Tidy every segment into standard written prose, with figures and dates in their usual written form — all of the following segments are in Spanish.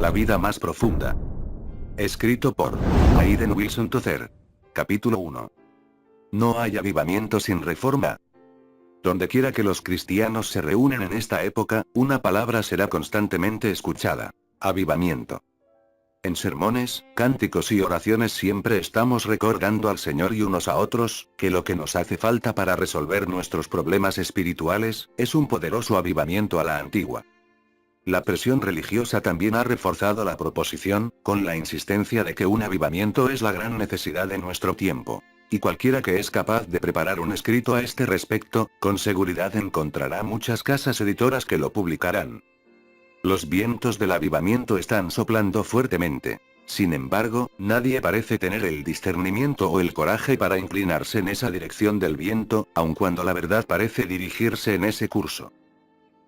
La vida más profunda. Escrito por Hayden Wilson Tozer. Capítulo 1. No hay avivamiento sin reforma. Dondequiera que los cristianos se reúnen en esta época, una palabra será constantemente escuchada: avivamiento. En sermones, cánticos y oraciones siempre estamos recordando al Señor y unos a otros, que lo que nos hace falta para resolver nuestros problemas espirituales, es un poderoso avivamiento a la antigua. La presión religiosa también ha reforzado la proposición, con la insistencia de que un avivamiento es la gran necesidad de nuestro tiempo. Y cualquiera que es capaz de preparar un escrito a este respecto, con seguridad encontrará muchas casas editoras que lo publicarán. Los vientos del avivamiento están soplando fuertemente. Sin embargo, nadie parece tener el discernimiento o el coraje para inclinarse en esa dirección del viento, aun cuando la verdad parece dirigirse en ese curso.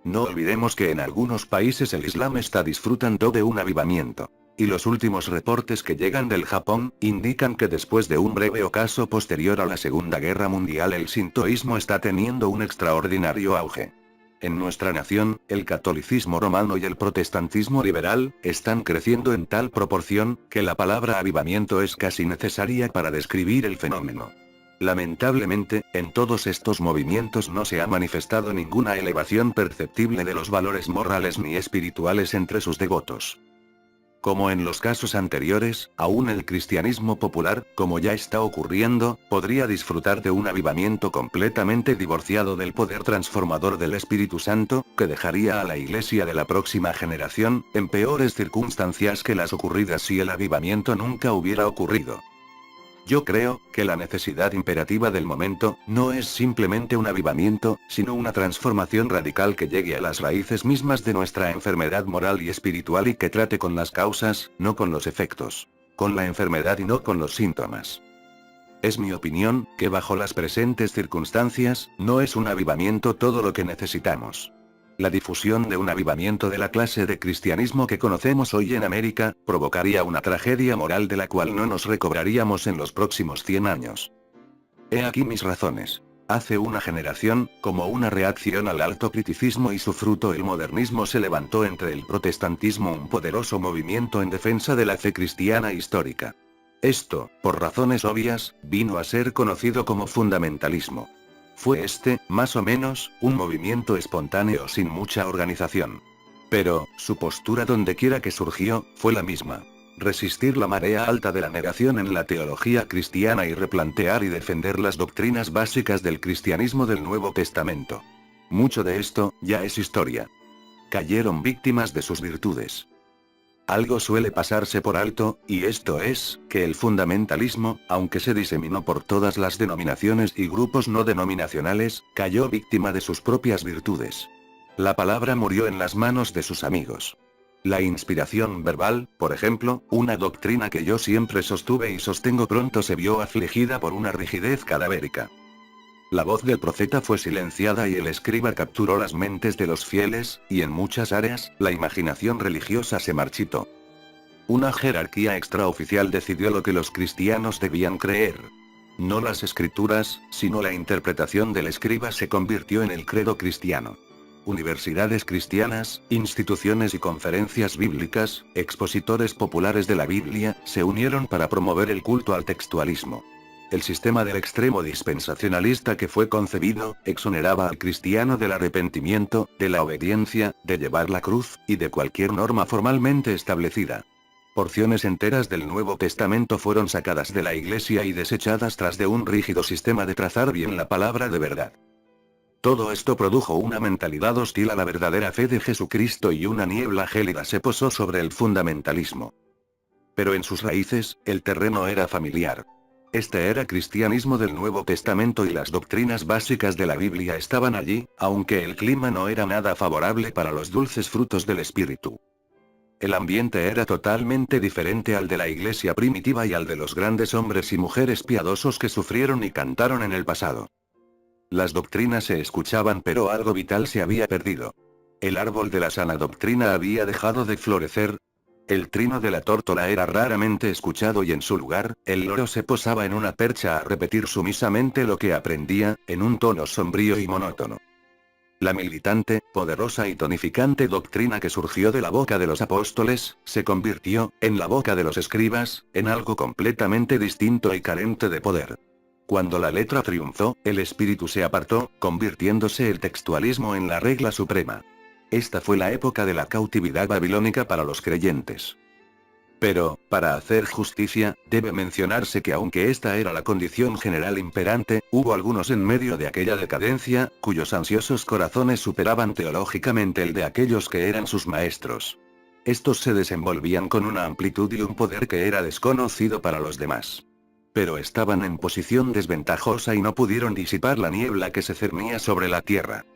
No olvidemos que en algunos países el Islam está disfrutando de un avivamiento. Y los últimos reportes que llegan del Japón, indican que después de un breve ocaso posterior a la Segunda Guerra Mundial el sintoísmo está teniendo un extraordinario auge. En nuestra nación, el catolicismo romano y el protestantismo liberal, están creciendo en tal proporción, que la palabra avivamiento es casi necesaria para describir el fenómeno. Lamentablemente, en todos estos movimientos no se ha manifestado ninguna elevación perceptible de los valores morales ni espirituales entre sus devotos. Como en los casos anteriores, aún el cristianismo popular, como ya está ocurriendo, podría disfrutar de un avivamiento completamente divorciado del poder transformador del Espíritu Santo, que dejaría a la Iglesia de la próxima generación, en peores circunstancias que las ocurridas si el avivamiento nunca hubiera ocurrido. Yo creo que la necesidad imperativa del momento, no es simplemente un avivamiento, sino una transformación radical que llegue a las raíces mismas de nuestra enfermedad moral y espiritual y que trate con las causas, no con los efectos. Con la enfermedad y no con los síntomas. Es mi opinión, que bajo las presentes circunstancias, no es un avivamiento todo lo que necesitamos. La difusión de un avivamiento de la clase de cristianismo que conocemos hoy en América, provocaría una tragedia moral de la cual no nos recobraríamos en los próximos 100 años. He aquí mis razones. Hace una generación, como una reacción al alto criticismo y su fruto el modernismo, se levantó entre el protestantismo un poderoso movimiento en defensa de la fe cristiana histórica. Esto, por razones obvias, vino a ser conocido como fundamentalismo. Fue más o menos, un movimiento espontáneo sin mucha organización. Pero, su postura dondequiera que surgió, fue la misma. Resistir la marea alta de la negación en la teología cristiana y replantear y defender las doctrinas básicas del cristianismo del Nuevo Testamento. Mucho de esto, ya es historia. Cayeron víctimas de sus virtudes. Algo suele pasarse por alto, y esto es, que el fundamentalismo, aunque se diseminó por todas las denominaciones y grupos no denominacionales, cayó víctima de sus propias virtudes. La palabra murió en las manos de sus amigos. La inspiración verbal, por ejemplo, una doctrina que yo siempre sostuve y sostengo, pronto se vio afligida por una rigidez cadavérica. La voz del profeta fue silenciada y el escriba capturó las mentes de los fieles, y en muchas áreas, la imaginación religiosa se marchitó. Una jerarquía extraoficial decidió lo que los cristianos debían creer. No las escrituras, sino la interpretación del escriba se convirtió en el credo cristiano. Universidades cristianas, instituciones y conferencias bíblicas, expositores populares de la Biblia, se unieron para promover el culto al textualismo. El sistema del extremo dispensacionalista que fue concebido, exoneraba al cristiano del arrepentimiento, de la obediencia, de llevar la cruz, y de cualquier norma formalmente establecida. Porciones enteras del Nuevo Testamento fueron sacadas de la Iglesia y desechadas tras de un rígido sistema de trazar bien la palabra de verdad. Todo esto produjo una mentalidad hostil a la verdadera fe de Jesucristo y una niebla gélida se posó sobre el fundamentalismo. Pero en sus raíces, el terreno era familiar. Este era cristianismo del Nuevo Testamento y las doctrinas básicas de la Biblia estaban allí, aunque el clima no era nada favorable para los dulces frutos del Espíritu. El ambiente era totalmente diferente al de la iglesia primitiva y al de los grandes hombres y mujeres piadosos que sufrieron y cantaron en el pasado. Las doctrinas se escuchaban, pero algo vital se había perdido. El árbol de la sana doctrina había dejado de florecer. El trino de la tórtola era raramente escuchado y en su lugar, el loro se posaba en una percha a repetir sumisamente lo que aprendía, en un tono sombrío y monótono. La militante, poderosa y tonificante doctrina que surgió de la boca de los apóstoles, se convirtió, en la boca de los escribas, en algo completamente distinto y carente de poder. Cuando la letra triunfó, el espíritu se apartó, convirtiéndose el textualismo en la regla suprema. Esta fue la época de la cautividad babilónica para los creyentes. Pero, para hacer justicia, debe mencionarse que aunque esta era la condición general imperante, hubo algunos en medio de aquella decadencia, cuyos ansiosos corazones superaban teológicamente el de aquellos que eran sus maestros. Estos se desenvolvían con una amplitud y un poder que era desconocido para los demás. Pero estaban en posición desventajosa y no pudieron disipar la niebla que se cernía sobre la tierra.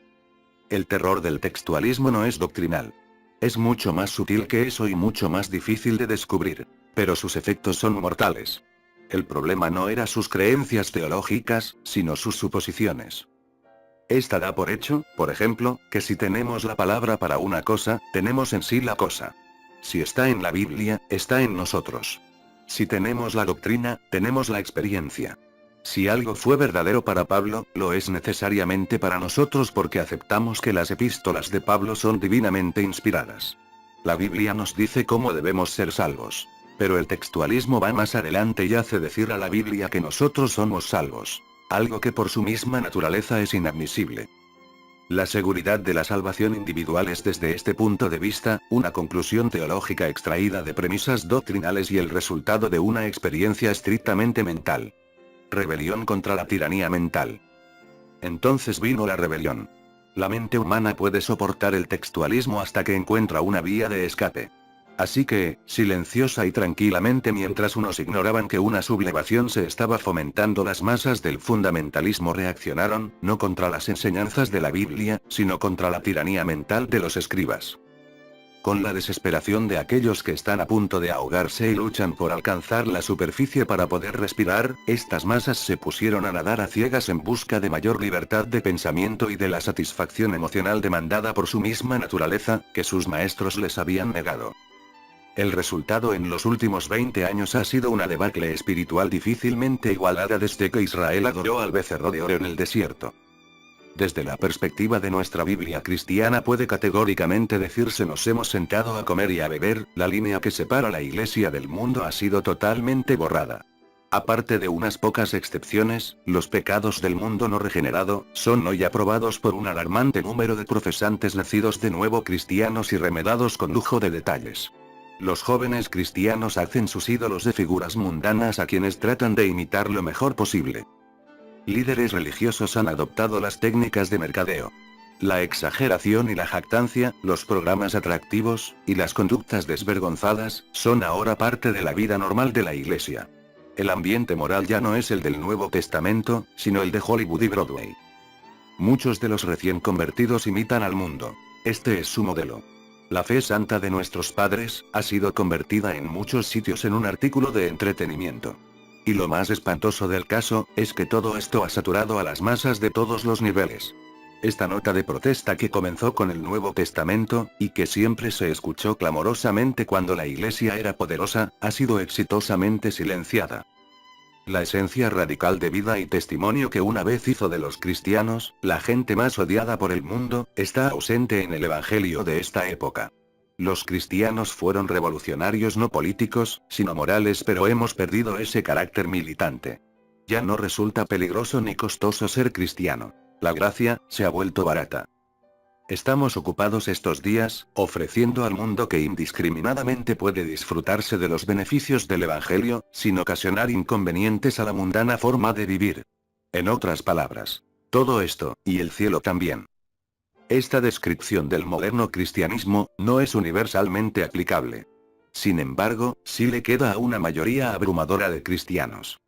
El terror del textualismo no es doctrinal. Es mucho más sutil que eso y mucho más difícil de descubrir. Pero sus efectos son mortales. El problema no era sus creencias teológicas, sino sus suposiciones. Esta da por hecho, por ejemplo, que si tenemos la palabra para una cosa, tenemos en sí la cosa. Si está en la Biblia, está en nosotros. Si tenemos la doctrina, tenemos la experiencia. Si algo fue verdadero para Pablo, lo es necesariamente para nosotros porque aceptamos que las epístolas de Pablo son divinamente inspiradas. La Biblia nos dice cómo debemos ser salvos. Pero el textualismo va más adelante y hace decir a la Biblia que nosotros somos salvos. Algo que por su misma naturaleza es inadmisible. La seguridad de la salvación individual es desde este punto de vista, una conclusión teológica extraída de premisas doctrinales y el resultado de una experiencia estrictamente mental. Rebelión contra la tiranía mental. Entonces vino la rebelión. La mente humana puede soportar el textualismo hasta que encuentra una vía de escape. Así que, silenciosa y tranquilamente mientras unos ignoraban que una sublevación se estaba fomentando, las masas del fundamentalismo reaccionaron, no contra las enseñanzas de la Biblia, sino contra la tiranía mental de los escribas. Con la desesperación de aquellos que están a punto de ahogarse y luchan por alcanzar la superficie para poder respirar, estas masas se pusieron a nadar a ciegas en busca de mayor libertad de pensamiento y de la satisfacción emocional demandada por su misma naturaleza, que sus maestros les habían negado. El resultado en los últimos 20 años ha sido una debacle espiritual difícilmente igualada desde que Israel adoró al becerro de oro en el desierto. Desde la perspectiva de nuestra Biblia cristiana puede categóricamente decirse: nos hemos sentado a comer y a beber, la línea que separa la Iglesia del mundo ha sido totalmente borrada. Aparte de unas pocas excepciones, los pecados del mundo no regenerado, son hoy aprobados por un alarmante número de profesantes nacidos de nuevo cristianos y remedados con lujo de detalles. Los jóvenes cristianos hacen sus ídolos de figuras mundanas a quienes tratan de imitar lo mejor posible. Líderes religiosos han adoptado las técnicas de mercadeo. La exageración y la jactancia, los programas atractivos, y las conductas desvergonzadas, son ahora parte de la vida normal de la Iglesia. El ambiente moral ya no es el del Nuevo Testamento, sino el de Hollywood y Broadway. Muchos de los recién convertidos imitan al mundo. Este es su modelo. La fe santa de nuestros padres, ha sido convertida en muchos sitios en un artículo de entretenimiento. Y lo más espantoso del caso, es que todo esto ha saturado a las masas de todos los niveles. Esta nota de protesta que comenzó con el Nuevo Testamento, y que siempre se escuchó clamorosamente cuando la Iglesia era poderosa, ha sido exitosamente silenciada. La esencia radical de vida y testimonio que una vez hizo de los cristianos, la gente más odiada por el mundo, está ausente en el Evangelio de esta época. Los cristianos fueron revolucionarios no políticos, sino morales, pero hemos perdido ese carácter militante. Ya no resulta peligroso ni costoso ser cristiano. La gracia, se ha vuelto barata. Estamos ocupados estos días, ofreciendo al mundo que indiscriminadamente puede disfrutarse de los beneficios del Evangelio, sin ocasionar inconvenientes a la mundana forma de vivir. En otras palabras, todo esto, y el cielo también. Esta descripción del moderno cristianismo, no es universalmente aplicable. Sin embargo, sí le queda a una mayoría abrumadora de cristianos.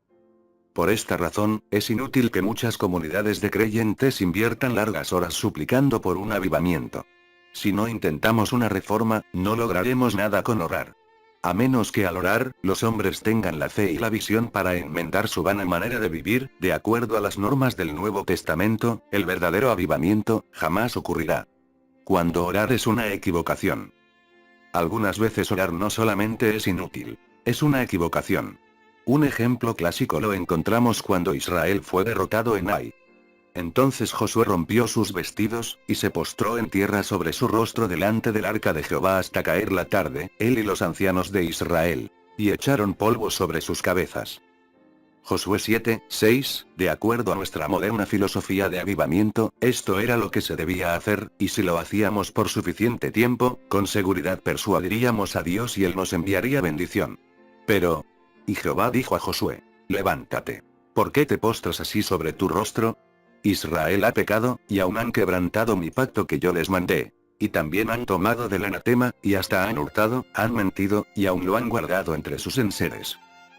Por esta razón, es inútil que muchas comunidades de creyentes inviertan largas horas suplicando por un avivamiento. Si no intentamos una reforma, no lograremos nada con orar. A menos que al orar, los hombres tengan la fe y la visión para enmendar su vana manera de vivir, de acuerdo a las normas del Nuevo Testamento, el verdadero avivamiento, jamás ocurrirá. Cuando orar es una equivocación. Algunas veces orar no solamente es inútil, es una equivocación. Un ejemplo clásico lo encontramos cuando Israel fue derrotado en Ai. Entonces Josué rompió sus vestidos, y se postró en tierra sobre su rostro delante del arca de Jehová hasta caer la tarde, él y los ancianos de Israel. Y echaron polvo sobre sus cabezas. Josué 7:6, de acuerdo a nuestra moderna filosofía de avivamiento, esto era lo que se debía hacer, y si lo hacíamos por suficiente tiempo, con seguridad persuadiríamos a Dios y Él nos enviaría bendición. Pero, y Jehová dijo a Josué: levántate. ¿Por qué te postras así sobre tu rostro? Israel ha pecado, y aún han quebrantado mi pacto que yo les mandé. Y también han tomado del anatema, y hasta han hurtado, han mentido, y aún lo han guardado entre sus enseres.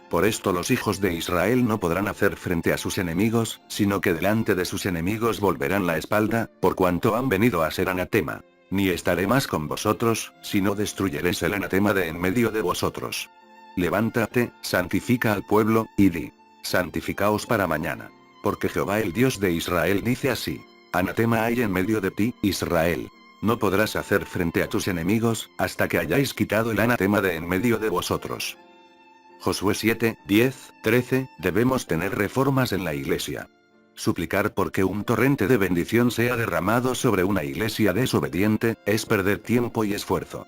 Por esto los hijos de Israel no podrán hacer frente a sus enemigos, sino que delante de sus enemigos volverán la espalda, por cuanto han venido a ser anatema. Ni estaré más con vosotros, sino destruyeréis el anatema de en medio de vosotros. Levántate, santifica al pueblo, y di: santificaos para mañana. Porque Jehová el Dios de Israel dice así: anatema hay en medio de ti, Israel. No podrás hacer frente a tus enemigos, hasta que hayáis quitado el anatema de en medio de vosotros. Josué 7:10-13, debemos tener reformas en la iglesia. Suplicar porque un torrente de bendición sea derramado sobre una iglesia desobediente, es perder tiempo y esfuerzo.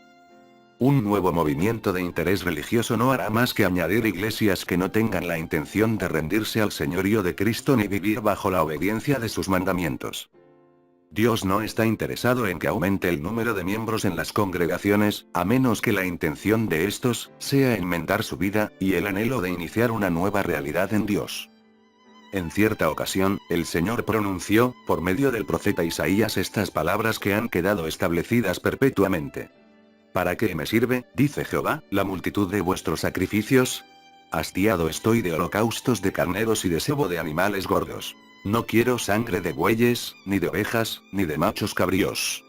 Un nuevo movimiento de interés religioso no hará más que añadir iglesias que no tengan la intención de rendirse al señorío de Cristo ni vivir bajo la obediencia de sus mandamientos. Dios no está interesado en que aumente el número de miembros en las congregaciones, a menos que la intención de estos sea enmendar su vida, y el anhelo de iniciar una nueva realidad en Dios. En cierta ocasión, el Señor pronunció, por medio del profeta Isaías, estas palabras que han quedado establecidas perpetuamente. ¿Para qué me sirve, dice Jehová, la multitud de vuestros sacrificios? Hastiado estoy de holocaustos de carneros y de sebo de animales gordos. No quiero sangre de bueyes, ni de ovejas, ni de machos cabríos.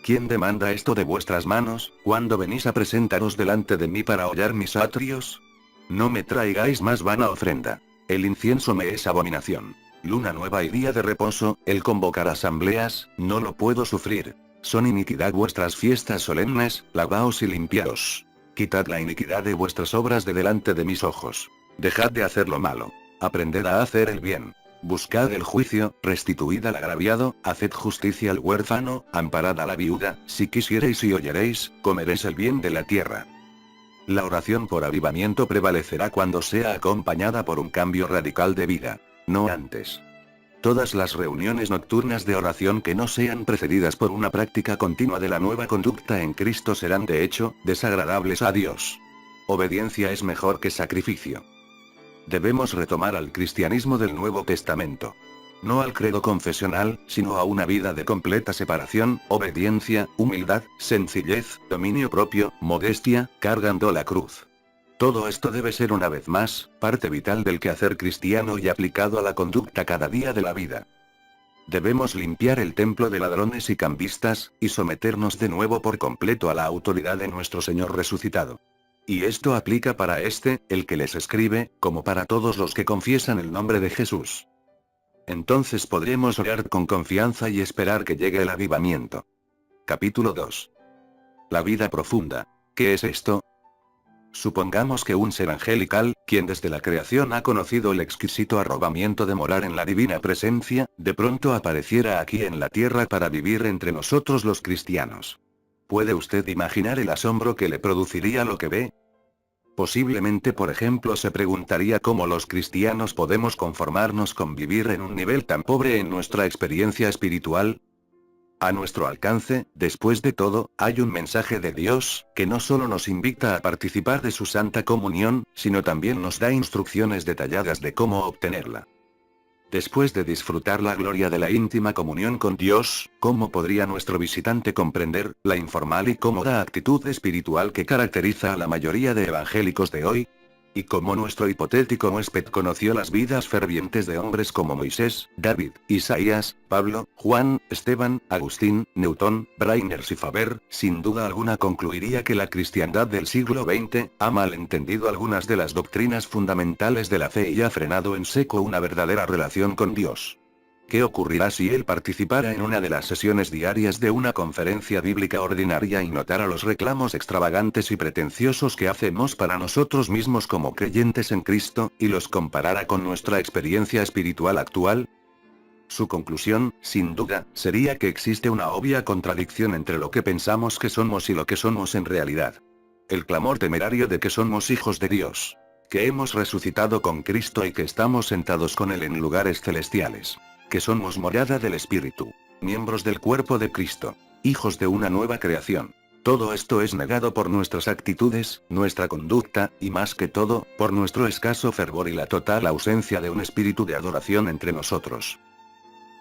¿Quién demanda esto de vuestras manos, cuando venís a presentaros delante de mí para hollar mis atrios? No me traigáis más vana ofrenda. El incienso me es abominación. Luna nueva y día de reposo, el convocar asambleas, no lo puedo sufrir. Son iniquidad vuestras fiestas solemnes, lavaos y limpiaos. Quitad la iniquidad de vuestras obras de delante de mis ojos. Dejad de hacer lo malo. Aprended a hacer el bien. Buscad el juicio, restituid al agraviado, haced justicia al huérfano, amparad a la viuda, si quisiereis y oyereis, comeréis el bien de la tierra. La oración por avivamiento prevalecerá cuando sea acompañada por un cambio radical de vida. No antes. Todas las reuniones nocturnas de oración que no sean precedidas por una práctica continua de la nueva conducta en Cristo serán de hecho, desagradables a Dios. Obediencia es mejor que sacrificio. Debemos retomar al cristianismo del Nuevo Testamento. No al credo confesional, sino a una vida de completa separación, obediencia, humildad, sencillez, dominio propio, modestia, cargando la cruz. Todo esto debe ser una vez más, parte vital del quehacer cristiano y aplicado a la conducta cada día de la vida. Debemos limpiar el templo de ladrones y cambistas, y someternos de nuevo por completo a la autoridad de nuestro Señor resucitado. Y esto aplica para el que les escribe, como para todos los que confiesan el nombre de Jesús. Entonces podremos orar con confianza y esperar que llegue el avivamiento. Capítulo 2. La vida profunda. ¿Qué es esto? Supongamos que un ser angelical, quien desde la creación ha conocido el exquisito arrobamiento de morar en la divina presencia, de pronto apareciera aquí en la tierra para vivir entre nosotros los cristianos. ¿Puede usted imaginar el asombro que le produciría lo que ve? Posiblemente, por ejemplo, se preguntaría cómo los cristianos podemos conformarnos con vivir en un nivel tan pobre en nuestra experiencia espiritual. A nuestro alcance, después de todo, hay un mensaje de Dios, que no solo nos invita a participar de su Santa Comunión, sino también nos da instrucciones detalladas de cómo obtenerla. Después de disfrutar la gloria de la íntima comunión con Dios, ¿cómo podría nuestro visitante comprender la informal y cómoda actitud espiritual que caracteriza a la mayoría de evangélicos de hoy? Y como nuestro hipotético huésped conoció las vidas fervientes de hombres como Moisés, David, Isaías, Pablo, Juan, Esteban, Agustín, Newton, Brainers y Faber, sin duda alguna concluiría que la cristiandad del siglo XX ha malentendido algunas de las doctrinas fundamentales de la fe y ha frenado en seco una verdadera relación con Dios. ¿Qué ocurrirá si él participara en una de las sesiones diarias de una conferencia bíblica ordinaria y notara los reclamos extravagantes y pretenciosos que hacemos para nosotros mismos como creyentes en Cristo, y los comparara con nuestra experiencia espiritual actual? Su conclusión, sin duda, sería que existe una obvia contradicción entre lo que pensamos que somos y lo que somos en realidad. El clamor temerario de que somos hijos de Dios, que hemos resucitado con Cristo y que estamos sentados con Él en lugares celestiales, que somos morada del Espíritu, miembros del cuerpo de Cristo, hijos de una nueva creación. Todo esto es negado por nuestras actitudes, nuestra conducta, y más que todo, por nuestro escaso fervor y la total ausencia de un espíritu de adoración entre nosotros.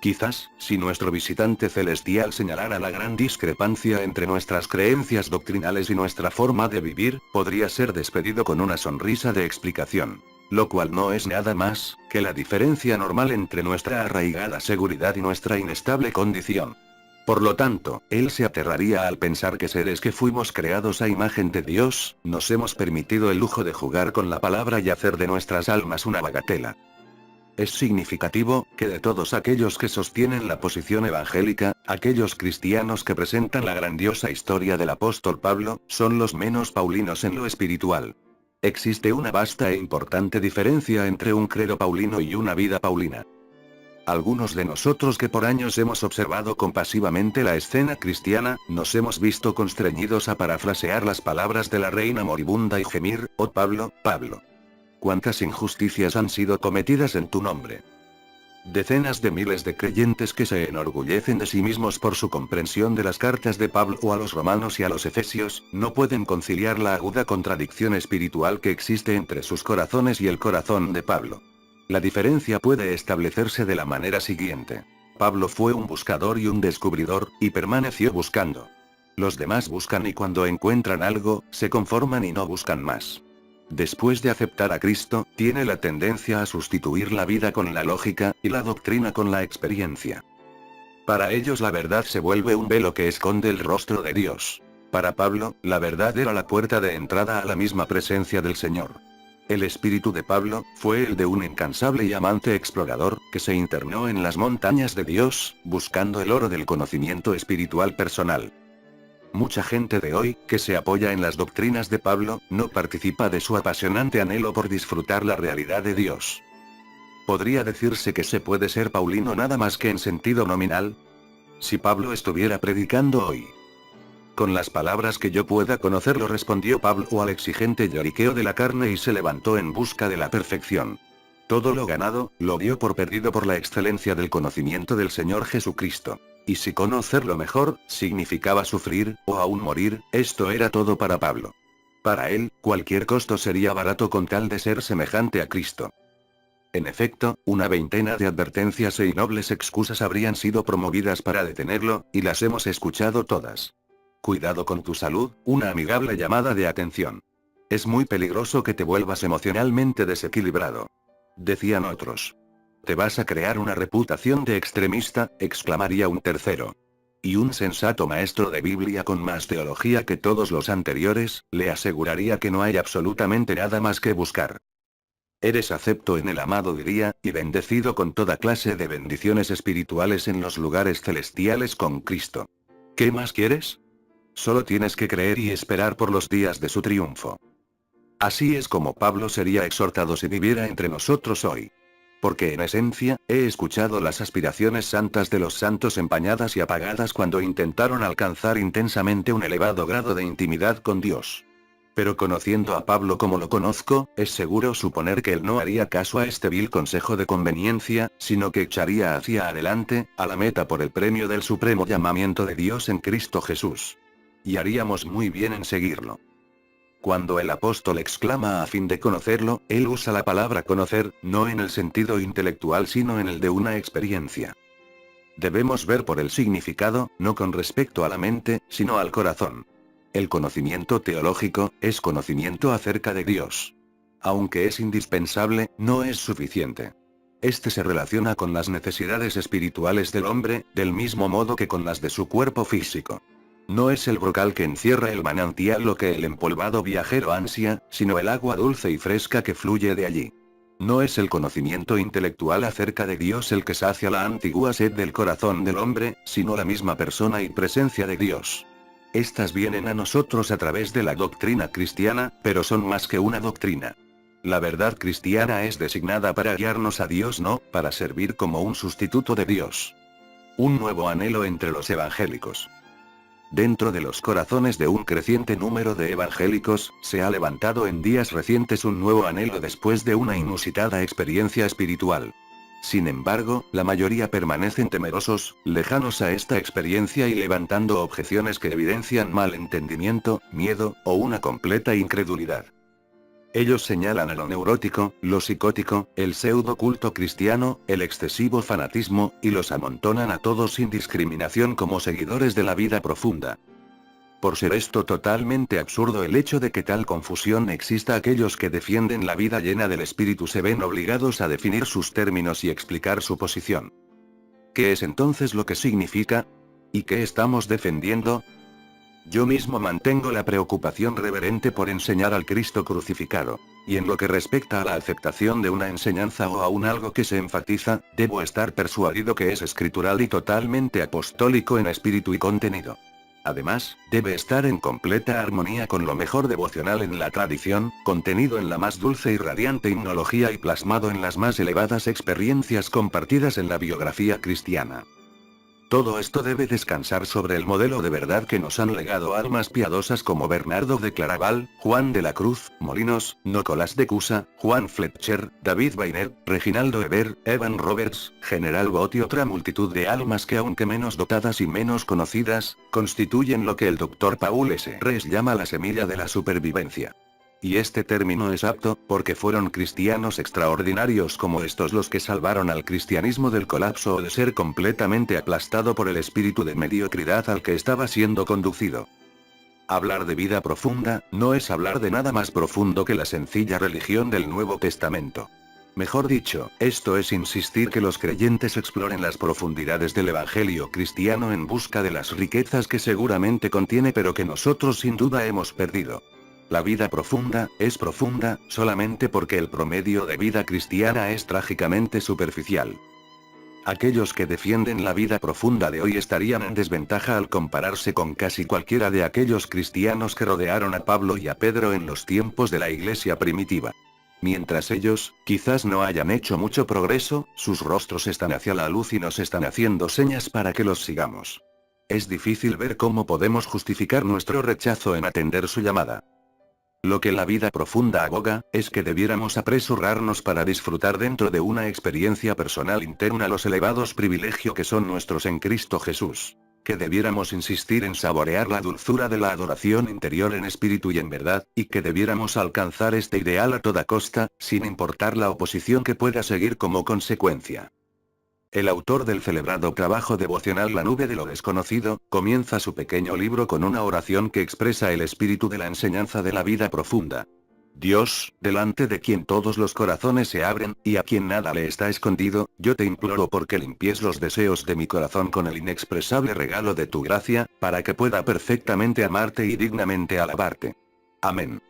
Quizás, si nuestro visitante celestial señalara la gran discrepancia entre nuestras creencias doctrinales y nuestra forma de vivir, podría ser despedido con una sonrisa de explicación. Lo cual no es nada más que la diferencia normal entre nuestra arraigada seguridad y nuestra inestable condición. Por lo tanto, él se aterraría al pensar que seres que fuimos creados a imagen de Dios, nos hemos permitido el lujo de jugar con la palabra y hacer de nuestras almas una bagatela. Es significativo, que de todos aquellos que sostienen la posición evangélica, aquellos cristianos que presentan la grandiosa historia del apóstol Pablo, son los menos paulinos en lo espiritual. Existe una vasta e importante diferencia entre un credo paulino y una vida paulina. Algunos de nosotros que por años hemos observado compasivamente la escena cristiana, nos hemos visto constreñidos a parafrasear las palabras de la reina moribunda y gemir: «Oh Pablo, Pablo, cuántas injusticias han sido cometidas en tu nombre». Decenas de miles de creyentes que se enorgullecen de sí mismos por su comprensión de las cartas de Pablo a los romanos y a los efesios, no pueden conciliar la aguda contradicción espiritual que existe entre sus corazones y el corazón de Pablo. La diferencia puede establecerse de la manera siguiente. Pablo fue un buscador y un descubridor, y permaneció buscando. Los demás buscan y cuando encuentran algo, se conforman y no buscan más. Después de aceptar a Cristo, tiene la tendencia a sustituir la vida con la lógica, y la doctrina con la experiencia. Para ellos la verdad se vuelve un velo que esconde el rostro de Dios. Para Pablo, la verdad era la puerta de entrada a la misma presencia del Señor. El espíritu de Pablo, fue el de un incansable y amante explorador, que se internó en las montañas de Dios, buscando el oro del conocimiento espiritual personal. Mucha gente de hoy, que se apoya en las doctrinas de Pablo, no participa de su apasionante anhelo por disfrutar la realidad de Dios. ¿Podría decirse que se puede ser paulino nada más que en sentido nominal? Si Pablo estuviera predicando hoy: «Con las palabras que yo pueda conocerlo», respondió Pablo al exigente lloriqueo de la carne y se levantó en busca de la perfección. Todo lo ganado, lo dio por perdido por la excelencia del conocimiento del Señor Jesucristo. Y si conocerlo mejor, significaba sufrir, o aún morir, esto era todo para Pablo. Para él, cualquier costo sería barato con tal de ser semejante a Cristo. En efecto, una veintena de advertencias y nobles excusas habrían sido promovidas para detenerlo, y las hemos escuchado todas. Cuidado con tu salud, una amigable llamada de atención. Es muy peligroso que te vuelvas emocionalmente desequilibrado. Decían otros. Te vas a crear una reputación de extremista, exclamaría un tercero. Y un sensato maestro de Biblia con más teología que todos los anteriores, le aseguraría que no hay absolutamente nada más que buscar. Eres acepto en el amado, diría, y bendecido con toda clase de bendiciones espirituales en los lugares celestiales con Cristo. ¿Qué más quieres? Solo tienes que creer y esperar por los días de su triunfo. Así es como Pablo sería exhortado si viviera entre nosotros hoy. Porque en esencia, he escuchado las aspiraciones santas de los santos empañadas y apagadas cuando intentaron alcanzar intensamente un elevado grado de intimidad con Dios. Pero conociendo a Pablo como lo conozco, es seguro suponer que él no haría caso a este vil consejo de conveniencia, sino que echaría hacia adelante, a la meta por el premio del supremo llamamiento de Dios en Cristo Jesús. Y haríamos muy bien en seguirlo. Cuando el apóstol exclama a fin de conocerlo, él usa la palabra conocer, no en el sentido intelectual sino en el de una experiencia. Debemos ver por el significado, no con respecto a la mente, sino al corazón. El conocimiento teológico, es conocimiento acerca de Dios. Aunque es indispensable, no es suficiente. Este se relaciona con las necesidades espirituales del hombre, del mismo modo que con las de su cuerpo físico. No es el brocal que encierra el manantial lo que el empolvado viajero ansia, sino el agua dulce y fresca que fluye de allí. No es el conocimiento intelectual acerca de Dios el que sacia la antigua sed del corazón del hombre, sino la misma persona y presencia de Dios. Estas vienen a nosotros a través de la doctrina cristiana, pero son más que una doctrina. La verdad cristiana es designada para guiarnos a Dios, no para servir como un sustituto de Dios. Un nuevo anhelo entre los evangélicos. Dentro de los corazones de un creciente número de evangélicos, se ha levantado en días recientes un nuevo anhelo después de una inusitada experiencia espiritual. Sin embargo, la mayoría permanecen temerosos, lejanos a esta experiencia y levantando objeciones que evidencian mal entendimiento, miedo, o una completa incredulidad. Ellos señalan a lo neurótico, lo psicótico, el pseudo culto cristiano, el excesivo fanatismo, y los amontonan a todos sin discriminación como seguidores de la vida profunda. Por ser esto totalmente absurdo el hecho de que tal confusión exista, aquellos que defienden la vida llena del Espíritu se ven obligados a definir sus términos y explicar su posición. ¿Qué es entonces lo que significa? ¿Y qué estamos defendiendo? Yo mismo mantengo la preocupación reverente por enseñar al Cristo crucificado. Y en lo que respecta a la aceptación de una enseñanza o aún algo que se enfatiza, debo estar persuadido que es escritural y totalmente apostólico en espíritu y contenido. Además, debe estar en completa armonía con lo mejor devocional en la tradición, contenido en la más dulce y radiante himnología y plasmado en las más elevadas experiencias compartidas en la biografía cristiana. Todo esto debe descansar sobre el modelo de verdad que nos han legado almas piadosas como Bernardo de Claraval, Juan de la Cruz, Molinos, Nicolás de Cusa, Juan Fletcher, David Bainet, Reginaldo Eber, Evan Roberts, General Bott y otra multitud de almas que, aunque menos dotadas y menos conocidas, constituyen lo que el Dr. Paul S. Rees llama la semilla de la supervivencia. Y este término es apto, porque fueron cristianos extraordinarios como estos los que salvaron al cristianismo del colapso o de ser completamente aplastado por el espíritu de mediocridad al que estaba siendo conducido. Hablar de vida profunda, no es hablar de nada más profundo que la sencilla religión del Nuevo Testamento. Mejor dicho, esto es insistir que los creyentes exploren las profundidades del Evangelio cristiano en busca de las riquezas que seguramente contiene pero que nosotros sin duda hemos perdido. La vida profunda, es profunda, solamente porque el promedio de vida cristiana es trágicamente superficial. Aquellos que defienden la vida profunda de hoy estarían en desventaja al compararse con casi cualquiera de aquellos cristianos que rodearon a Pablo y a Pedro en los tiempos de la iglesia primitiva. Mientras ellos, quizás no hayan hecho mucho progreso, sus rostros están hacia la luz y nos están haciendo señas para que los sigamos. Es difícil ver cómo podemos justificar nuestro rechazo en atender su llamada. Lo que la vida profunda aboga, es que debiéramos apresurarnos para disfrutar dentro de una experiencia personal interna los elevados privilegios que son nuestros en Cristo Jesús. Que debiéramos insistir en saborear la dulzura de la adoración interior en espíritu y en verdad, y que debiéramos alcanzar este ideal a toda costa, sin importar la oposición que pueda seguir como consecuencia. El autor del celebrado trabajo devocional La nube de lo desconocido, comienza su pequeño libro con una oración que expresa el espíritu de la enseñanza de la vida profunda. Dios, delante de quien todos los corazones se abren, y a quien nada le está escondido, yo te imploro porque limpies los deseos de mi corazón con el inexpresable regalo de tu gracia, para que pueda perfectamente amarte y dignamente alabarte. Amén.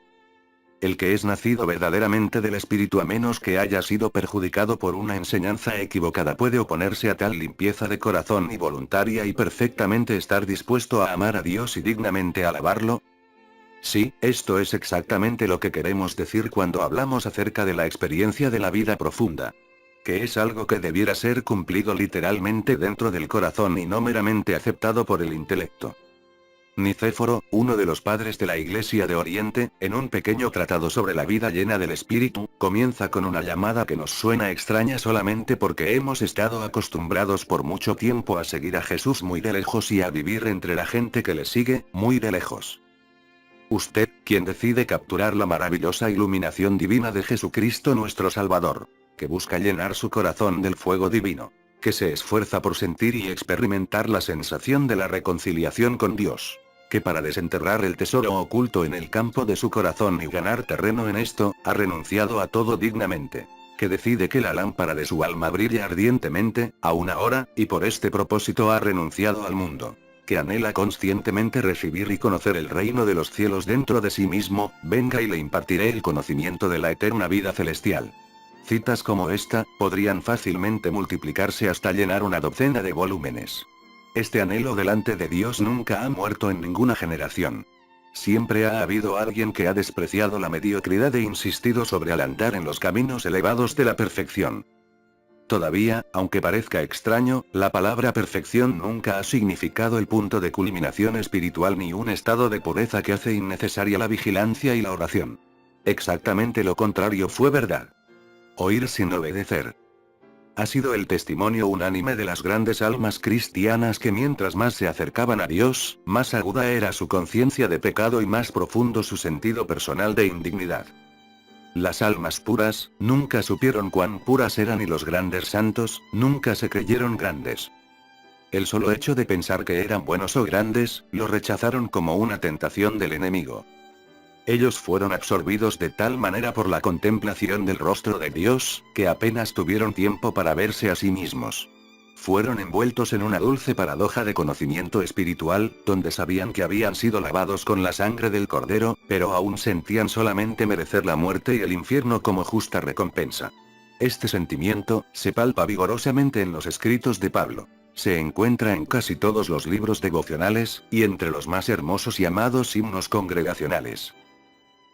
El que es nacido verdaderamente del Espíritu a menos que haya sido perjudicado por una enseñanza equivocada puede oponerse a tal limpieza de corazón y voluntaria y perfectamente estar dispuesto a amar a Dios y dignamente alabarlo. Sí, esto es exactamente lo que queremos decir cuando hablamos acerca de la experiencia de la vida profunda. Que es algo que debiera ser cumplido literalmente dentro del corazón y no meramente aceptado por el intelecto. Nicéforo, uno de los padres de la Iglesia de Oriente, en un pequeño tratado sobre la vida llena del Espíritu, comienza con una llamada que nos suena extraña solamente porque hemos estado acostumbrados por mucho tiempo a seguir a Jesús muy de lejos y a vivir entre la gente que le sigue, muy de lejos. Usted, quien decide capturar la maravillosa iluminación divina de Jesucristo nuestro Salvador, que busca llenar su corazón del fuego divino, que se esfuerza por sentir y experimentar la sensación de la reconciliación con Dios, que para desenterrar el tesoro oculto en el campo de su corazón y ganar terreno en esto, ha renunciado a todo dignamente, que decide que la lámpara de su alma brille ardientemente, a una hora, y por este propósito ha renunciado al mundo, que anhela conscientemente recibir y conocer el reino de los cielos dentro de sí mismo, venga y le impartiré el conocimiento de la eterna vida celestial. Citas como esta, podrían fácilmente multiplicarse hasta llenar una docena de volúmenes. Este anhelo delante de Dios nunca ha muerto en ninguna generación. Siempre ha habido alguien que ha despreciado la mediocridad e insistido sobre al andar en los caminos elevados de la perfección. Todavía, aunque parezca extraño, la palabra perfección nunca ha significado el punto de culminación espiritual ni un estado de pureza que hace innecesaria la vigilancia y la oración. Exactamente lo contrario fue verdad. Oír sin obedecer. Ha sido el testimonio unánime de las grandes almas cristianas que mientras más se acercaban a Dios, más aguda era su conciencia de pecado y más profundo su sentido personal de indignidad. Las almas puras, nunca supieron cuán puras eran y los grandes santos, nunca se creyeron grandes. El solo hecho de pensar que eran buenos o grandes, lo rechazaron como una tentación del enemigo. Ellos fueron absorbidos de tal manera por la contemplación del rostro de Dios, que apenas tuvieron tiempo para verse a sí mismos. Fueron envueltos en una dulce paradoja de conocimiento espiritual, donde sabían que habían sido lavados con la sangre del Cordero, pero aún sentían solamente merecer la muerte y el infierno como justa recompensa. Este sentimiento, se palpa vigorosamente en los escritos de Pablo. Se encuentra en casi todos los libros devocionales, y entre los más hermosos y amados himnos congregacionales.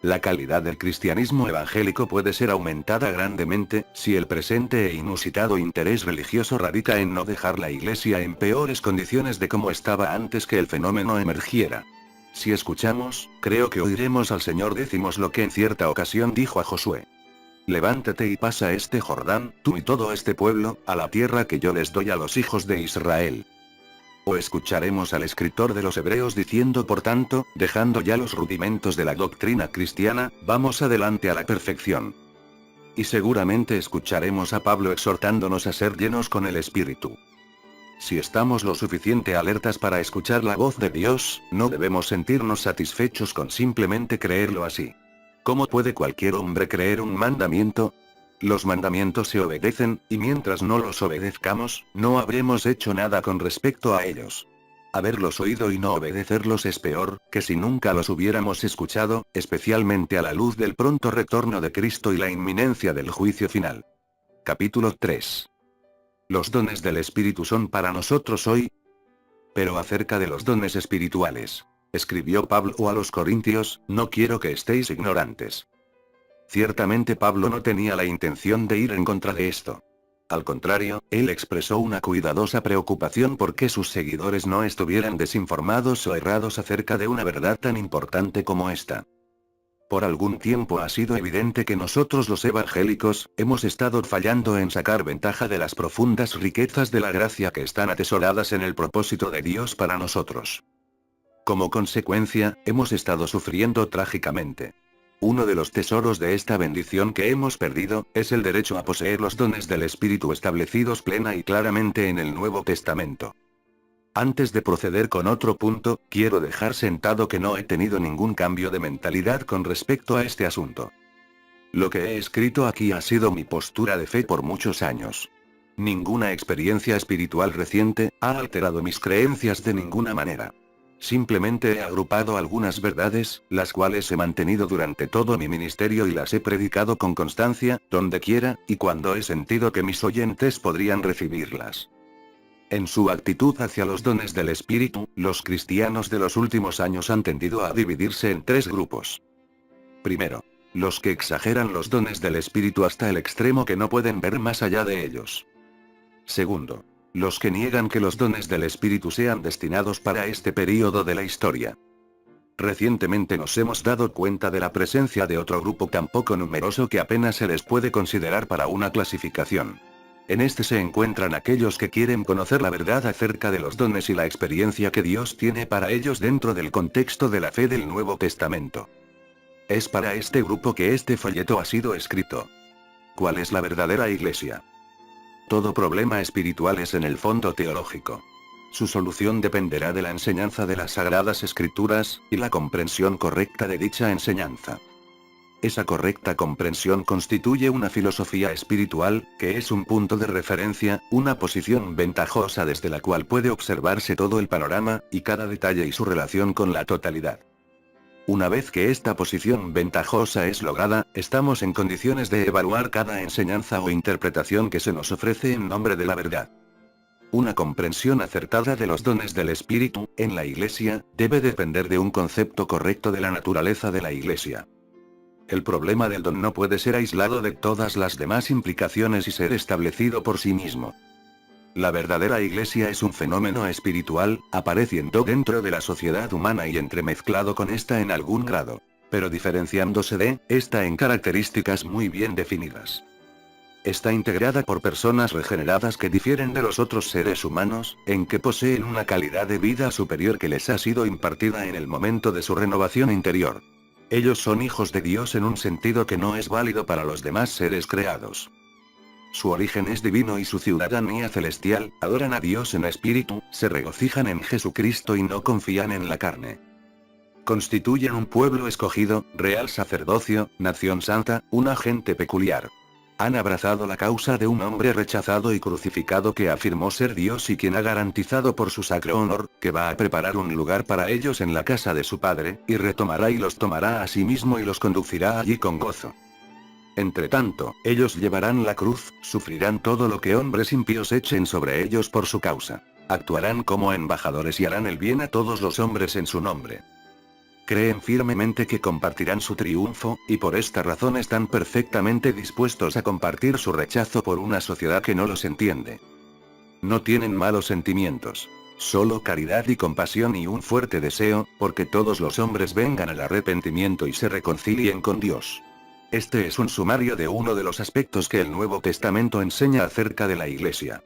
La calidad del cristianismo evangélico puede ser aumentada grandemente, si el presente e inusitado interés religioso radica en no dejar la Iglesia en peores condiciones de como estaba antes que el fenómeno emergiera. Si escuchamos, creo que oiremos al Señor. Decimos lo que en cierta ocasión dijo a Josué. Levántate y pasa este Jordán, tú y todo este pueblo, a la tierra que yo les doy a los hijos de Israel. O escucharemos al escritor de los Hebreos diciendo por tanto, dejando ya los rudimentos de la doctrina cristiana, vamos adelante a la perfección. Y seguramente escucharemos a Pablo exhortándonos a ser llenos con el Espíritu. Si estamos lo suficiente alertas para escuchar la voz de Dios, no debemos sentirnos satisfechos con simplemente creerlo así. ¿Cómo puede cualquier hombre creer un mandamiento? Los mandamientos se obedecen, y mientras no los obedezcamos, no habremos hecho nada con respecto a ellos. Haberlos oído y no obedecerlos es peor, que si nunca los hubiéramos escuchado, especialmente a la luz del pronto retorno de Cristo y la inminencia del juicio final. Capítulo 3. Los dones del Espíritu son para nosotros hoy. Pero acerca de los dones espirituales, escribió Pablo a los Corintios, no quiero que estéis ignorantes. Ciertamente Pablo no tenía la intención de ir en contra de esto. Al contrario, él expresó una cuidadosa preocupación por que sus seguidores no estuvieran desinformados o errados acerca de una verdad tan importante como esta. Por algún tiempo ha sido evidente que nosotros los evangélicos, hemos estado fallando en sacar ventaja de las profundas riquezas de la gracia que están atesoradas en el propósito de Dios para nosotros. Como consecuencia, hemos estado sufriendo trágicamente. Uno de los tesoros de esta bendición que hemos perdido, es el derecho a poseer los dones del Espíritu establecidos plena y claramente en el Nuevo Testamento. Antes de proceder con otro punto, quiero dejar sentado que no he tenido ningún cambio de mentalidad con respecto a este asunto. Lo que he escrito aquí ha sido mi postura de fe por muchos años. Ninguna experiencia espiritual reciente ha alterado mis creencias de ninguna manera. Simplemente he agrupado algunas verdades, las cuales he mantenido durante todo mi ministerio y las he predicado con constancia, donde quiera, y cuando he sentido que mis oyentes podrían recibirlas. En su actitud hacia los dones del Espíritu, los cristianos de los últimos años han tendido a dividirse en tres grupos. Primero, los que exageran los dones del Espíritu hasta el extremo que no pueden ver más allá de ellos. Segundo, los que niegan que los dones del Espíritu sean destinados para este período de la historia. Recientemente nos hemos dado cuenta de la presencia de otro grupo tan poco numeroso que apenas se les puede considerar para una clasificación. En este se encuentran aquellos que quieren conocer la verdad acerca de los dones y la experiencia que Dios tiene para ellos dentro del contexto de la fe del Nuevo Testamento. Es para este grupo que este folleto ha sido escrito. ¿Cuál es la verdadera iglesia? Todo problema espiritual es en el fondo teológico. Su solución dependerá de la enseñanza de las Sagradas Escrituras, y la comprensión correcta de dicha enseñanza. Esa correcta comprensión constituye una filosofía espiritual, que es un punto de referencia, una posición ventajosa desde la cual puede observarse todo el panorama, y cada detalle y su relación con la totalidad. Una vez que esta posición ventajosa es lograda, estamos en condiciones de evaluar cada enseñanza o interpretación que se nos ofrece en nombre de la verdad. Una comprensión acertada de los dones del Espíritu, en la Iglesia, debe depender de un concepto correcto de la naturaleza de la Iglesia. El problema del don no puede ser aislado de todas las demás implicaciones y ser establecido por sí mismo. La verdadera Iglesia es un fenómeno espiritual, apareciendo dentro de la sociedad humana y entremezclado con esta en algún grado, pero diferenciándose de esta en características muy bien definidas. Está integrada por personas regeneradas que difieren de los otros seres humanos, en que poseen una calidad de vida superior que les ha sido impartida en el momento de su renovación interior. Ellos son hijos de Dios en un sentido que no es válido para los demás seres creados. Su origen es divino y su ciudadanía celestial, adoran a Dios en espíritu, se regocijan en Jesucristo y no confían en la carne. Constituyen un pueblo escogido, real sacerdocio, nación santa, una gente peculiar. Han abrazado la causa de un hombre rechazado y crucificado que afirmó ser Dios y quien ha garantizado por su sacro honor, que va a preparar un lugar para ellos en la casa de su Padre, y retomará y los tomará a sí mismo y los conducirá allí con gozo. Entretanto, ellos llevarán la cruz, sufrirán todo lo que hombres impíos echen sobre ellos por su causa. Actuarán como embajadores y harán el bien a todos los hombres en su nombre. Creen firmemente que compartirán su triunfo, y por esta razón están perfectamente dispuestos a compartir su rechazo por una sociedad que no los entiende. No tienen malos sentimientos. Solo caridad y compasión y un fuerte deseo, porque todos los hombres vengan al arrepentimiento y se reconcilien con Dios. Este es un sumario de uno de los aspectos que el Nuevo Testamento enseña acerca de la Iglesia.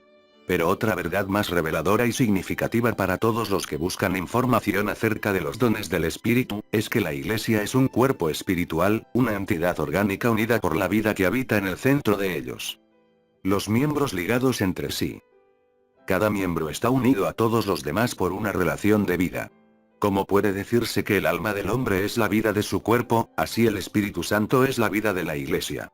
Pero otra verdad más reveladora y significativa para todos los que buscan información acerca de los dones del Espíritu, es que la Iglesia es un cuerpo espiritual, una entidad orgánica unida por la vida que habita en el centro de ellos. Los miembros ligados entre sí. Cada miembro está unido a todos los demás por una relación de vida. Como puede decirse que el alma del hombre es la vida de su cuerpo, así el Espíritu Santo es la vida de la Iglesia.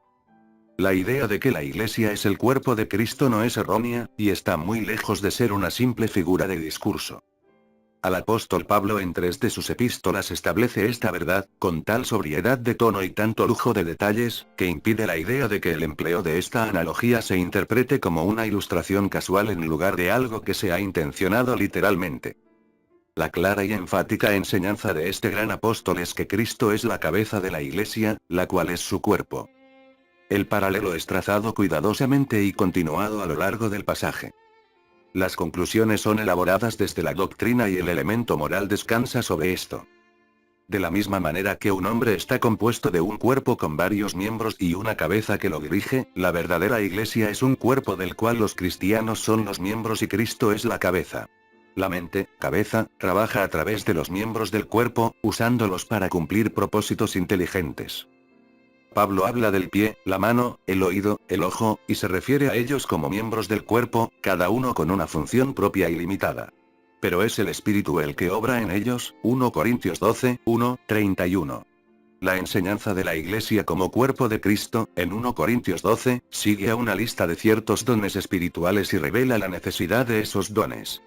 La idea de que la Iglesia es el cuerpo de Cristo no es errónea, y está muy lejos de ser una simple figura de discurso. Al apóstol Pablo en 3 de sus epístolas establece esta verdad, con tal sobriedad de tono y tanto lujo de detalles, que impide la idea de que el empleo de esta analogía se interprete como una ilustración casual en lugar de algo que se ha intencionado literalmente. La clara y enfática enseñanza de este gran apóstol es que Cristo es la cabeza de la Iglesia, la cual es su cuerpo. El paralelo es trazado cuidadosamente y continuado a lo largo del pasaje. Las conclusiones son elaboradas desde la doctrina y el elemento moral descansa sobre esto. De la misma manera que un hombre está compuesto de un cuerpo con varios miembros y una cabeza que lo dirige, la verdadera Iglesia es un cuerpo del cual los cristianos son los miembros y Cristo es la cabeza. La mente, cabeza, trabaja a través de los miembros del cuerpo, usándolos para cumplir propósitos inteligentes. Pablo habla del pie, la mano, el oído, el ojo, y se refiere a ellos como miembros del cuerpo, cada uno con una función propia y limitada. Pero es el Espíritu el que obra en ellos, 1 Corintios 12, 1, 31. La enseñanza de la Iglesia como cuerpo de Cristo, en 1 Corintios 12, sigue a una lista de ciertos dones espirituales y revela la necesidad de esos dones.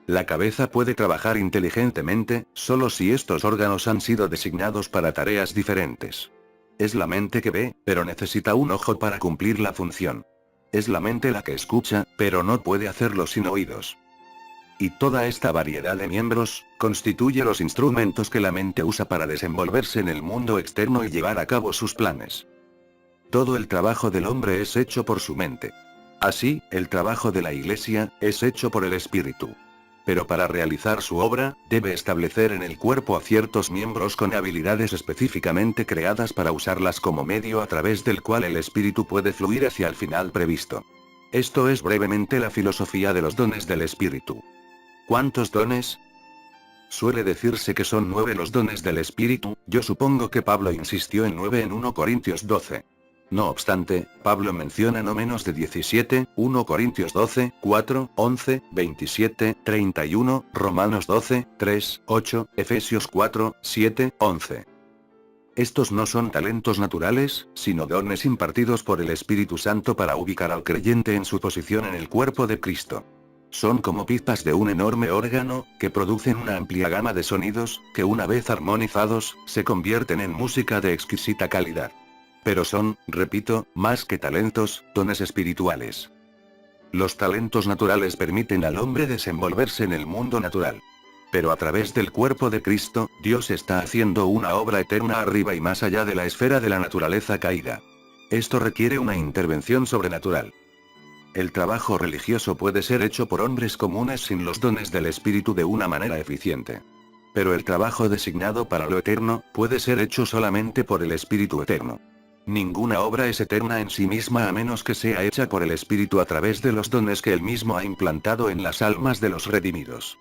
La cabeza puede trabajar inteligentemente, solo si estos órganos han sido designados para tareas diferentes. Es la mente que ve, pero necesita un ojo para cumplir la función. Es la mente la que escucha, pero no puede hacerlo sin oídos. Y toda esta variedad de miembros, constituye los instrumentos que la mente usa para desenvolverse en el mundo externo y llevar a cabo sus planes. Todo el trabajo del hombre es hecho por su mente. Así, el trabajo de la Iglesia, es hecho por el Espíritu. Pero para realizar su obra, debe establecer en el cuerpo a ciertos miembros con habilidades específicamente creadas para usarlas como medio a través del cual el espíritu puede fluir hacia el final previsto. Esto es brevemente la filosofía de los dones del espíritu. ¿Cuántos dones? Suele decirse que son 9 los dones del espíritu, yo supongo que Pablo insistió en 9 en 1 Corintios 12. No obstante, Pablo menciona no menos de 17, 1 Corintios 12, 4, 11, 27, 31, Romanos 12, 3, 8, Efesios 4, 7, 11. Estos no son talentos naturales, sino dones impartidos por el Espíritu Santo para ubicar al creyente en su posición en el cuerpo de Cristo. Son como pipas de un enorme órgano, que producen una amplia gama de sonidos, que una vez armonizados, se convierten en música de exquisita calidad. Pero son, repito, más que talentos, dones espirituales. Los talentos naturales permiten al hombre desenvolverse en el mundo natural. Pero a través del cuerpo de Cristo, Dios está haciendo una obra eterna arriba y más allá de la esfera de la naturaleza caída. Esto requiere una intervención sobrenatural. El trabajo religioso puede ser hecho por hombres comunes sin los dones del Espíritu de una manera eficiente. Pero el trabajo designado para lo eterno, puede ser hecho solamente por el Espíritu eterno. Ninguna obra es eterna en sí misma a menos que sea hecha por el Espíritu a través de los dones que Él mismo ha implantado en las almas de los redimidos.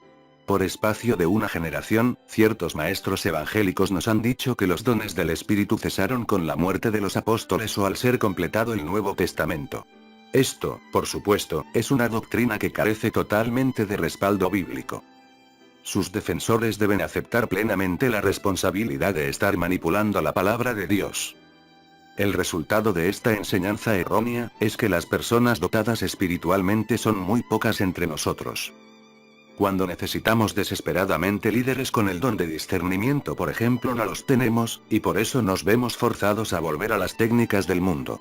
Por espacio de una generación, ciertos maestros evangélicos nos han dicho que los dones del Espíritu cesaron con la muerte de los apóstoles o al ser completado el Nuevo Testamento. Esto, por supuesto, es una doctrina que carece totalmente de respaldo bíblico. Sus defensores deben aceptar plenamente la responsabilidad de estar manipulando la palabra de Dios. El resultado de esta enseñanza errónea, es que las personas dotadas espiritualmente son muy pocas entre nosotros. Cuando necesitamos desesperadamente líderes con el don de discernimiento, por ejemplo, no los tenemos, y por eso nos vemos forzados a volver a las técnicas del mundo.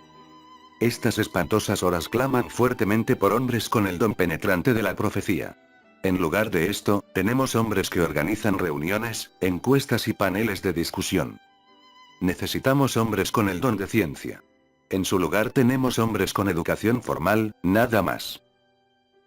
Estas espantosas horas claman fuertemente por hombres con el don penetrante de la profecía. En lugar de esto, tenemos hombres que organizan reuniones, encuestas y paneles de discusión. Necesitamos hombres con el don de ciencia. En su lugar tenemos hombres con educación formal, nada más.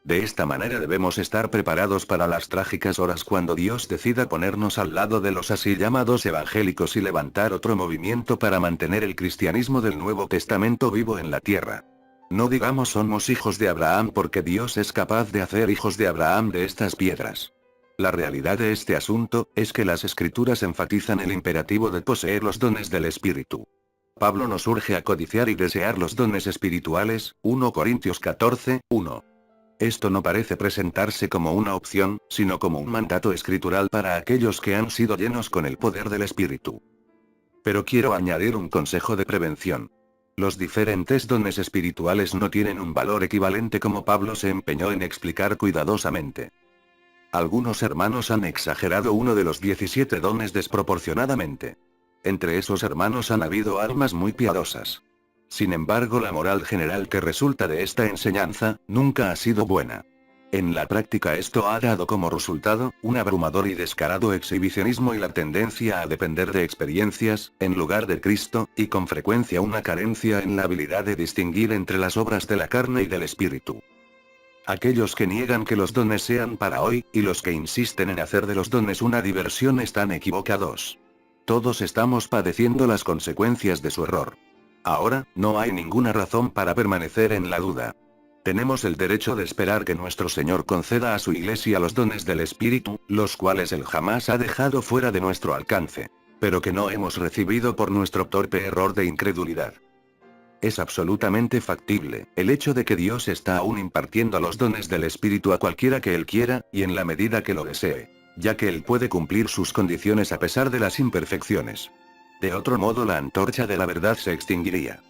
De esta manera debemos estar preparados para las trágicas horas cuando Dios decida ponernos al lado de los así llamados evangélicos y levantar otro movimiento para mantener el cristianismo del Nuevo Testamento vivo en la tierra. No digamos somos hijos de Abraham porque Dios es capaz de hacer hijos de Abraham de estas piedras. La realidad de este asunto, es que las Escrituras enfatizan el imperativo de poseer los dones del Espíritu. Pablo nos urge a codiciar y desear los dones espirituales, 1 Corintios 14, 1. Esto no parece presentarse como una opción, sino como un mandato escritural para aquellos que han sido llenos con el poder del Espíritu. Pero quiero añadir un consejo de prevención. Los diferentes dones espirituales no tienen un valor equivalente como Pablo se empeñó en explicar cuidadosamente. Algunos hermanos han exagerado uno de los 17 dones desproporcionadamente. Entre esos hermanos han habido almas muy piadosas. Sin embargo, la moral general que resulta de esta enseñanza, nunca ha sido buena. En la práctica esto ha dado como resultado, un abrumador y descarado exhibicionismo y la tendencia a depender de experiencias, en lugar de Cristo, y con frecuencia una carencia en la habilidad de distinguir entre las obras de la carne y del Espíritu. Aquellos que niegan que los dones sean para hoy, y los que insisten en hacer de los dones una diversión están equivocados. Todos estamos padeciendo las consecuencias de su error. Ahora, no hay ninguna razón para permanecer en la duda. Tenemos el derecho de esperar que nuestro Señor conceda a su Iglesia los dones del Espíritu, los cuales Él jamás ha dejado fuera de nuestro alcance, pero que no hemos recibido por nuestro torpe error de incredulidad. Es absolutamente factible, el hecho de que Dios está aún impartiendo los dones del Espíritu a cualquiera que Él quiera, y en la medida que lo desee, ya que Él puede cumplir sus condiciones a pesar de las imperfecciones. De otro modo la antorcha de la verdad se extinguiría.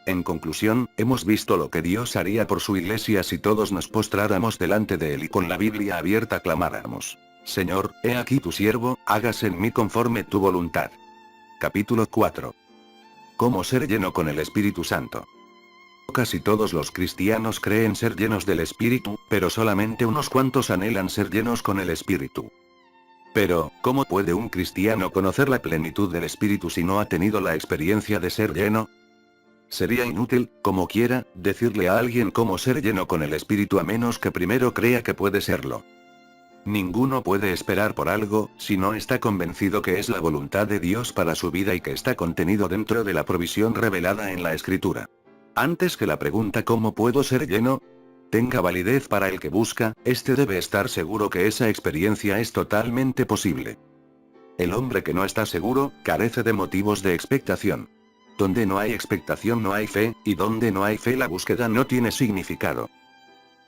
En conclusión, hemos visto lo que Dios haría por su Iglesia si todos nos postráramos delante de Él y con la Biblia abierta clamáramos: Señor, he aquí tu siervo, hágase en mí conforme tu voluntad. Capítulo 4. ¿Cómo ser lleno con el Espíritu Santo? Casi todos los cristianos creen ser llenos del Espíritu, pero solamente unos cuantos anhelan ser llenos con el Espíritu. Pero, ¿cómo puede un cristiano conocer la plenitud del Espíritu si no ha tenido la experiencia de ser lleno? Sería inútil, como quiera, decirle a alguien cómo ser lleno con el Espíritu a menos que primero crea que puede serlo. Ninguno puede esperar por algo, si no está convencido que es la voluntad de Dios para su vida y que está contenido dentro de la provisión revelada en la Escritura. Antes que la pregunta ¿cómo puedo ser lleno?, tenga validez para el que busca, este debe estar seguro que esa experiencia es totalmente posible. El hombre que no está seguro, carece de motivos de expectación. Donde no hay expectación no hay fe, y donde no hay fe la búsqueda no tiene significado.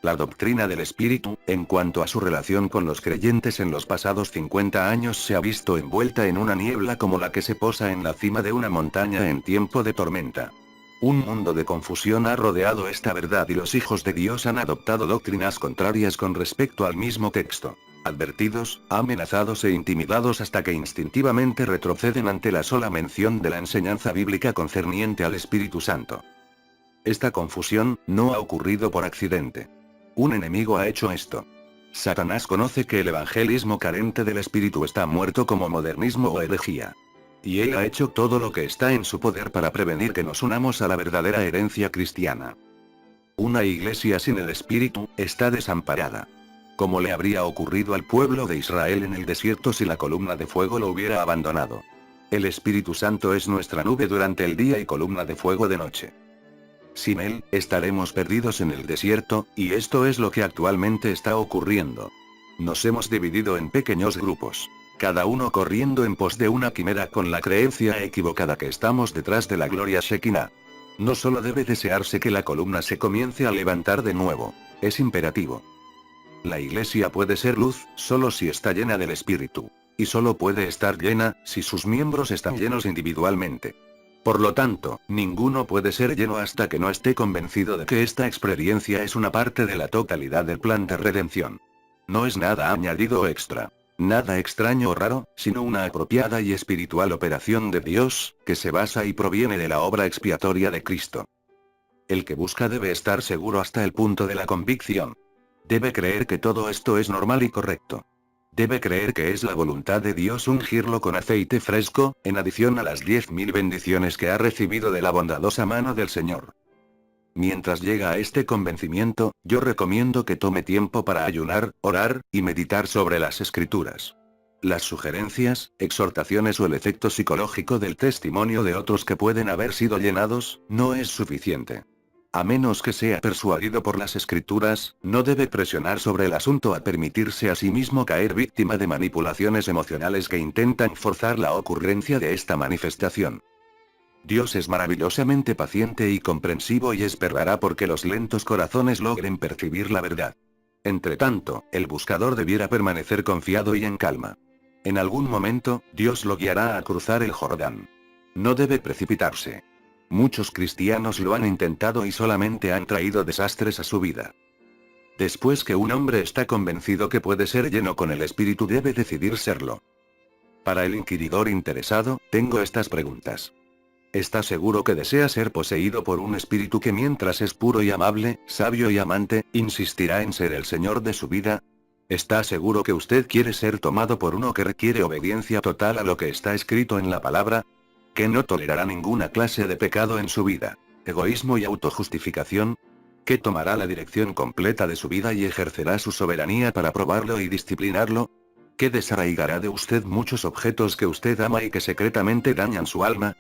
La doctrina del Espíritu, en cuanto a su relación con los creyentes en los pasados 50 años se ha visto envuelta en una niebla como la que se posa en la cima de una montaña en tiempo de tormenta. Un mundo de confusión ha rodeado esta verdad y los hijos de Dios han adoptado doctrinas contrarias con respecto al mismo texto. Advertidos, amenazados e intimidados hasta que instintivamente retroceden ante la sola mención de la enseñanza bíblica concerniente al Espíritu Santo. Esta confusión no ha ocurrido por accidente. Un enemigo ha hecho esto. Satanás conoce que el evangelismo carente del Espíritu está muerto como modernismo o herejía. Y él ha hecho todo lo que está en su poder para prevenir que nos unamos a la verdadera herencia cristiana. Una iglesia sin el Espíritu está desamparada. Como le habría ocurrido al pueblo de Israel en el desierto si la columna de fuego lo hubiera abandonado. El Espíritu Santo es nuestra nube durante el día y columna de fuego de noche. Sin él, estaremos perdidos en el desierto, y esto es lo que actualmente está ocurriendo. Nos hemos dividido en pequeños grupos. Cada uno corriendo en pos de una quimera con la creencia equivocada que estamos detrás de la gloria Shekinah. No solo debe desearse que la columna se comience a levantar de nuevo. Es imperativo. La iglesia puede ser luz, solo si está llena del Espíritu. Y solo puede estar llena, si sus miembros están llenos individualmente. Por lo tanto, ninguno puede ser lleno hasta que no esté convencido de que esta experiencia es una parte de la totalidad del plan de redención. No es nada añadido o extra. Nada extraño o raro, sino una apropiada y espiritual operación de Dios, que se basa y proviene de la obra expiatoria de Cristo. El que busca debe estar seguro hasta el punto de la convicción. Debe creer que todo esto es normal y correcto. Debe creer que es la voluntad de Dios ungirlo con aceite fresco, en adición a las 10.000 bendiciones que ha recibido de la bondadosa mano del Señor. Mientras llega a este convencimiento, yo recomiendo que tome tiempo para ayunar, orar, y meditar sobre las Escrituras. Las sugerencias, exhortaciones o el efecto psicológico del testimonio de otros que pueden haber sido llenados, no es suficiente. A menos que sea persuadido por las Escrituras, no debe presionar sobre el asunto a permitirse a sí mismo caer víctima de manipulaciones emocionales que intentan forzar la ocurrencia de esta manifestación. Dios es maravillosamente paciente y comprensivo y esperará porque los lentos corazones logren percibir la verdad. Entretanto, el buscador debiera permanecer confiado y en calma. En algún momento, Dios lo guiará a cruzar el Jordán. No debe precipitarse. Muchos cristianos lo han intentado y solamente han traído desastres a su vida. Después que un hombre está convencido que puede ser lleno con el Espíritu, debe decidir serlo. Para el inquiridor interesado, tengo estas preguntas. ¿Está seguro que desea ser poseído por un espíritu que mientras es puro y amable, sabio y amante, insistirá en ser el Señor de su vida? ¿Está seguro que usted quiere ser tomado por uno que requiere obediencia total a lo que está escrito en la palabra? ¿Que no tolerará ninguna clase de pecado en su vida? ¿Egoísmo y autojustificación? ¿Que tomará la dirección completa de su vida y ejercerá su soberanía para probarlo y disciplinarlo? ¿Que desarraigará de usted muchos objetos que usted ama y que secretamente dañan su alma?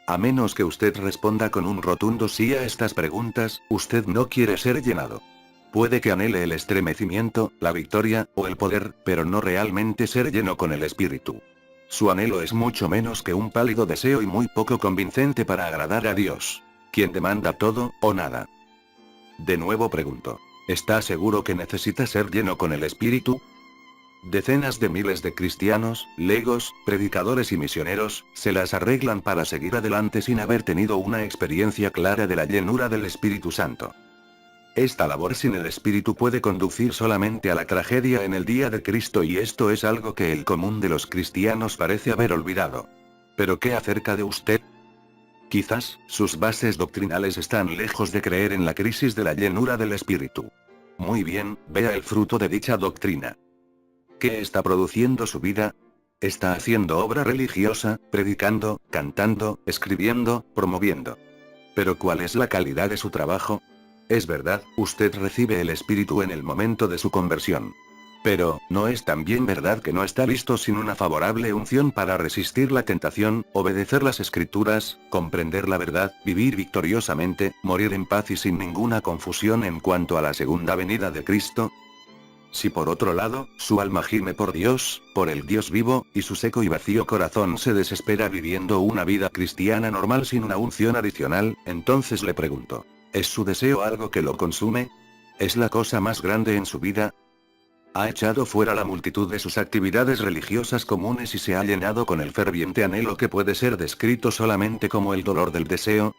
A menos que usted responda con un rotundo sí a estas preguntas, usted no quiere ser llenado. Puede que anhele el estremecimiento, la victoria, o el poder, pero no realmente ser lleno con el Espíritu. Su anhelo es mucho menos que un pálido deseo y muy poco convincente para agradar a Dios, quien demanda todo, o nada. De nuevo pregunto, ¿está seguro que necesita ser lleno con el Espíritu? Decenas de miles de cristianos, legos, predicadores y misioneros, se las arreglan para seguir adelante sin haber tenido una experiencia clara de la llenura del Espíritu Santo. Esta labor sin el Espíritu puede conducir solamente a la tragedia en el día de Cristo, y esto es algo que el común de los cristianos parece haber olvidado. ¿Pero qué acerca de usted? Quizás, sus bases doctrinales están lejos de creer en la crisis de la llenura del Espíritu. Muy bien, vea el fruto de dicha doctrina. ¿Qué está produciendo su vida? ¿Está haciendo obra religiosa, predicando, cantando, escribiendo, promoviendo? ¿Pero cuál es la calidad de su trabajo? Es verdad, usted recibe el Espíritu en el momento de su conversión. Pero, ¿no es también verdad que no está listo sin una favorable unción para resistir la tentación, obedecer las Escrituras, comprender la verdad, vivir victoriosamente, morir en paz y sin ninguna confusión en cuanto a la segunda venida de Cristo? Si por otro lado, su alma gime por Dios, por el Dios vivo, y su seco y vacío corazón se desespera viviendo una vida cristiana normal sin una unción adicional, entonces le pregunto, ¿es su deseo algo que lo consume? ¿Es la cosa más grande en su vida? ¿Ha echado fuera la multitud de sus actividades religiosas comunes y se ha llenado con el ferviente anhelo que puede ser descrito solamente como el dolor del deseo?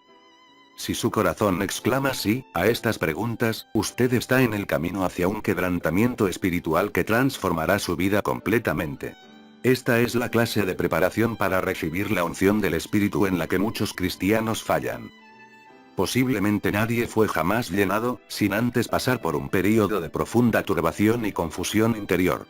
Si su corazón exclama sí a estas preguntas, usted está en el camino hacia un quebrantamiento espiritual que transformará su vida completamente. Esta es la clase de preparación para recibir la unción del Espíritu en la que muchos cristianos fallan. Posiblemente nadie fue jamás llenado, sin antes pasar por un período de profunda turbación y confusión interior.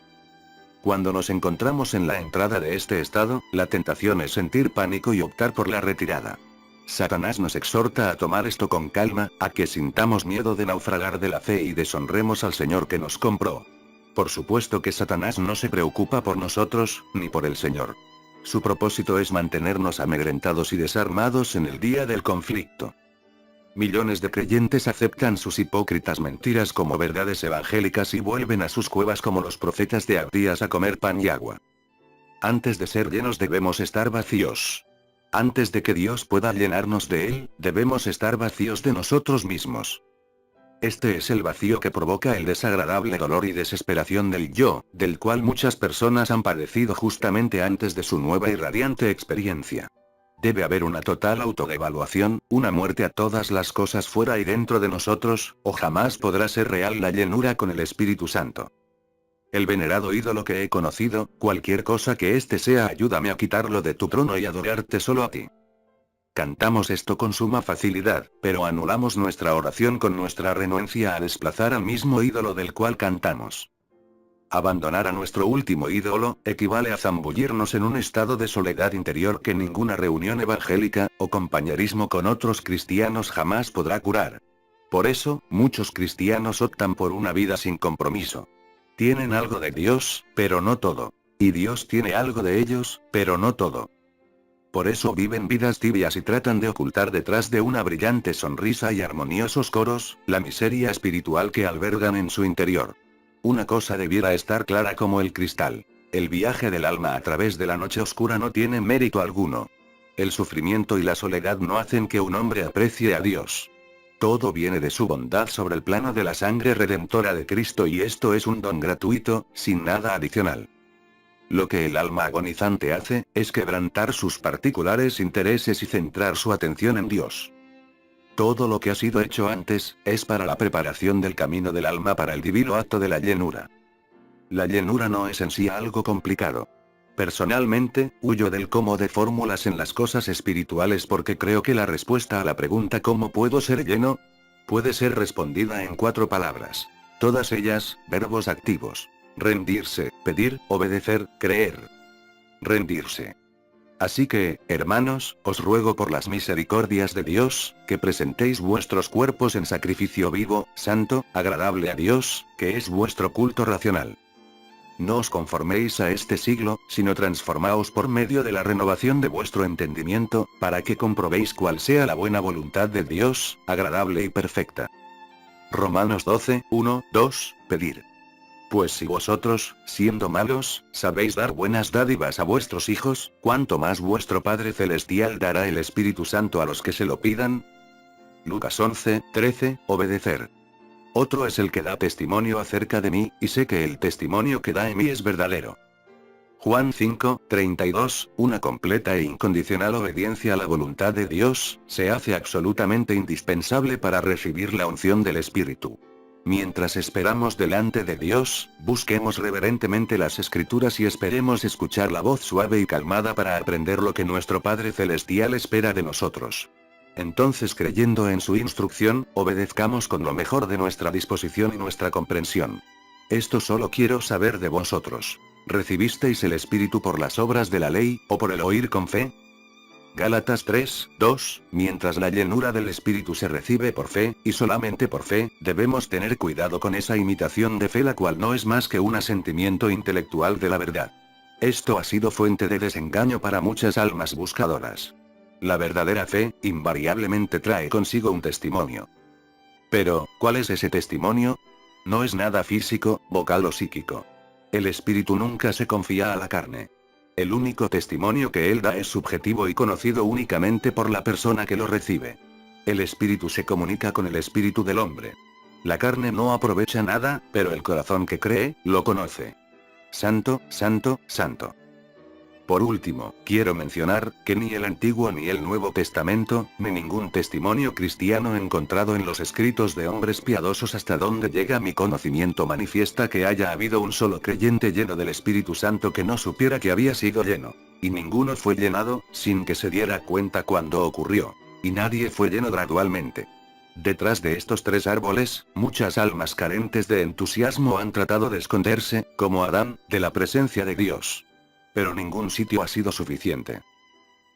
Cuando nos encontramos en la entrada de este estado, la tentación es sentir pánico y optar por la retirada. Satanás nos exhorta a tomar esto con calma, a que sintamos miedo de naufragar de la fe y deshonremos al Señor que nos compró. Por supuesto que Satanás no se preocupa por nosotros, ni por el Señor. Su propósito es mantenernos amedrentados y desarmados en el día del conflicto. Millones de creyentes aceptan sus hipócritas mentiras como verdades evangélicas y vuelven a sus cuevas como los profetas de Abdías a comer pan y agua. Antes de ser llenos debemos estar vacíos. Antes de que Dios pueda llenarnos de Él, debemos estar vacíos de nosotros mismos. Este es el vacío que provoca el desagradable dolor y desesperación del yo, del cual muchas personas han padecido justamente antes de su nueva y radiante experiencia. Debe haber una total autodevaluación, una muerte a todas las cosas fuera y dentro de nosotros, o jamás podrá ser real la llenura con el Espíritu Santo. El venerado ídolo que he conocido, cualquier cosa que éste sea, ayúdame a quitarlo de tu trono y adorarte solo a ti. Cantamos esto con suma facilidad, pero anulamos nuestra oración con nuestra renuencia a desplazar al mismo ídolo del cual cantamos. Abandonar a nuestro último ídolo, equivale a zambullirnos en un estado de soledad interior que ninguna reunión evangélica, o compañerismo con otros cristianos jamás podrá curar. Por eso, muchos cristianos optan por una vida sin compromiso. Tienen algo de Dios, pero no todo. Y Dios tiene algo de ellos, pero no todo. Por eso viven vidas tibias y tratan de ocultar detrás de una brillante sonrisa y armoniosos coros, la miseria espiritual que albergan en su interior. Una cosa debiera estar clara como el cristal. El viaje del alma a través de la noche oscura no tiene mérito alguno. El sufrimiento y la soledad no hacen que un hombre aprecie a Dios. Todo viene de su bondad sobre el plano de la sangre redentora de Cristo y esto es un don gratuito, sin nada adicional. Lo que el alma agonizante hace, es quebrantar sus particulares intereses y centrar su atención en Dios. Todo lo que ha sido hecho antes, es para la preparación del camino del alma para el divino acto de la llenura. La llenura no es en sí algo complicado. Personalmente, huyo del cómo de fórmulas en las cosas espirituales porque creo que la respuesta a la pregunta ¿cómo puedo ser lleno? Puede ser respondida en 4 palabras. Todas ellas, verbos activos. Rendirse, pedir, obedecer, creer. Rendirse. Así que, hermanos, os ruego por las misericordias de Dios, que presentéis vuestros cuerpos en sacrificio vivo, santo, agradable a Dios, que es vuestro culto racional. No os conforméis a este siglo, sino transformaos por medio de la renovación de vuestro entendimiento, para que comprobéis cuál sea la buena voluntad de Dios, agradable y perfecta. Romanos 12, 1, 2, pedir. Pues si vosotros, siendo malos, sabéis dar buenas dádivas a vuestros hijos, ¿cuánto más vuestro Padre Celestial dará el Espíritu Santo a los que se lo pidan? Lucas 11, 13, obedecer. Otro es el que da testimonio acerca de mí, y sé que el testimonio que da en mí es verdadero. Juan 5, 32, una completa e incondicional obediencia a la voluntad de Dios, se hace absolutamente indispensable para recibir la unción del Espíritu. Mientras esperamos delante de Dios, busquemos reverentemente las Escrituras y esperemos escuchar la voz suave y calmada para aprender lo que nuestro Padre Celestial espera de nosotros. Entonces, creyendo en su instrucción, obedezcamos con lo mejor de nuestra disposición y nuestra comprensión. Esto solo quiero saber de vosotros. ¿Recibisteis el Espíritu por las obras de la ley, o por el oír con fe? Gálatas 3, 2, mientras la llenura del Espíritu se recibe por fe, y solamente por fe, debemos tener cuidado con esa imitación de fe la cual no es más que un asentimiento intelectual de la verdad. Esto ha sido fuente de desengaño para muchas almas buscadoras. La verdadera fe, invariablemente trae consigo un testimonio. Pero, ¿cuál es ese testimonio? No es nada físico, vocal o psíquico. El Espíritu nunca se confía a la carne. El único testimonio que él da es subjetivo y conocido únicamente por la persona que lo recibe. El Espíritu se comunica con el Espíritu del hombre. La carne no aprovecha nada, pero el corazón que cree, lo conoce. Santo, santo, santo. Por último, quiero mencionar, que ni el Antiguo ni el Nuevo Testamento, ni ningún testimonio cristiano encontrado en los escritos de hombres piadosos hasta donde llega mi conocimiento manifiesta que haya habido un solo creyente lleno del Espíritu Santo que no supiera que había sido lleno. Y ninguno fue llenado, sin que se diera cuenta cuando ocurrió. y nadie fue lleno gradualmente. Detrás de estos tres árboles, muchas almas carentes de entusiasmo han tratado de esconderse, como Adán, de la presencia de Dios. Pero ningún sitio ha sido suficiente.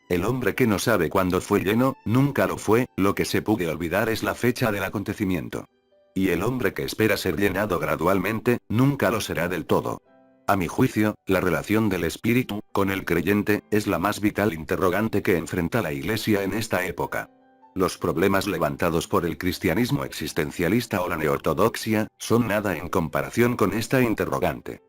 El hombre que no sabe cuándo fue lleno, nunca lo fue, lo que se puede olvidar es la fecha del acontecimiento. Y el hombre que espera ser llenado gradualmente, nunca lo será del todo. A mi juicio, la relación del espíritu con el creyente es la más vital interrogante que enfrenta la Iglesia en esta época. Los problemas levantados por el cristianismo existencialista o la neortodoxia son nada en comparación con esta interrogante.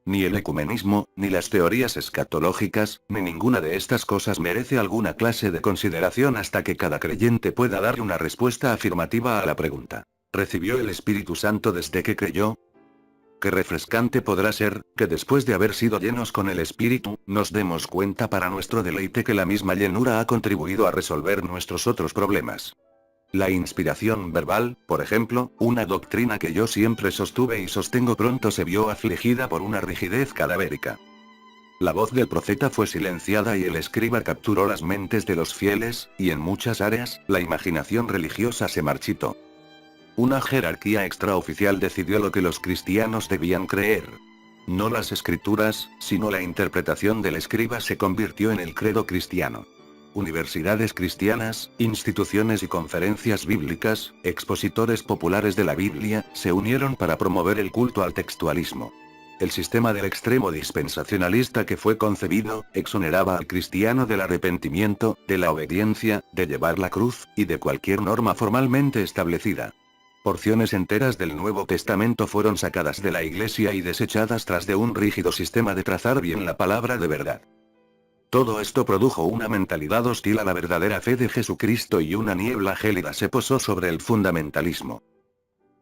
Ni el ecumenismo, ni las teorías escatológicas, ni ninguna de estas cosas merece alguna clase de consideración hasta que cada creyente pueda dar una respuesta afirmativa a la pregunta: ¿recibió el Espíritu Santo desde que creyó? Qué refrescante podrá ser, que después de haber sido llenos con el Espíritu, nos demos cuenta para nuestro deleite que la misma llenura ha contribuido a resolver nuestros otros problemas. La inspiración verbal, por ejemplo, una doctrina que yo siempre sostuve y sostengo, pronto se vio afligida por una rigidez cadavérica. La voz del profeta fue silenciada y el escriba capturó las mentes de los fieles, y en muchas áreas, la imaginación religiosa se marchitó. Una jerarquía extraoficial decidió lo que los cristianos debían creer. No las escrituras, sino la interpretación del escriba se convirtió en el credo cristiano. Universidades cristianas, instituciones y conferencias bíblicas, expositores populares de la Biblia, se unieron para promover el culto al textualismo. El sistema del extremo dispensacionalista que fue concebido, exoneraba al cristiano del arrepentimiento, de la obediencia, de llevar la cruz, y de cualquier norma formalmente establecida. Porciones enteras del Nuevo Testamento fueron sacadas de la Iglesia y desechadas tras de un rígido sistema de trazar bien la palabra de verdad. Todo esto produjo una mentalidad hostil a la verdadera fe de Jesucristo y una niebla gélida se posó sobre el fundamentalismo.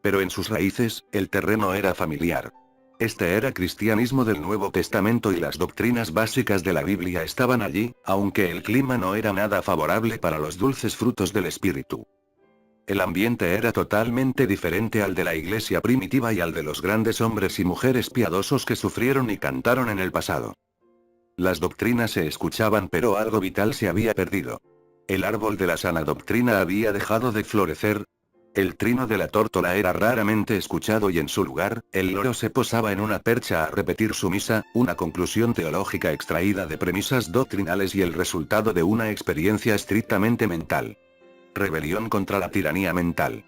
Pero en sus raíces, el terreno era familiar. Este era cristianismo del Nuevo Testamento y las doctrinas básicas de la Biblia estaban allí, aunque el clima no era nada favorable para los dulces frutos del Espíritu. El ambiente era totalmente diferente al de la Iglesia primitiva y al de los grandes hombres y mujeres piadosos que sufrieron y cantaron en el pasado. Las doctrinas se escuchaban, pero algo vital se había perdido. El árbol de la sana doctrina había dejado de florecer. El trino de la tórtola era raramente escuchado y en su lugar, el loro se posaba en una percha a repetir su misa, una conclusión teológica extraída de premisas doctrinales y el resultado de una experiencia estrictamente mental. Rebelión contra la tiranía mental.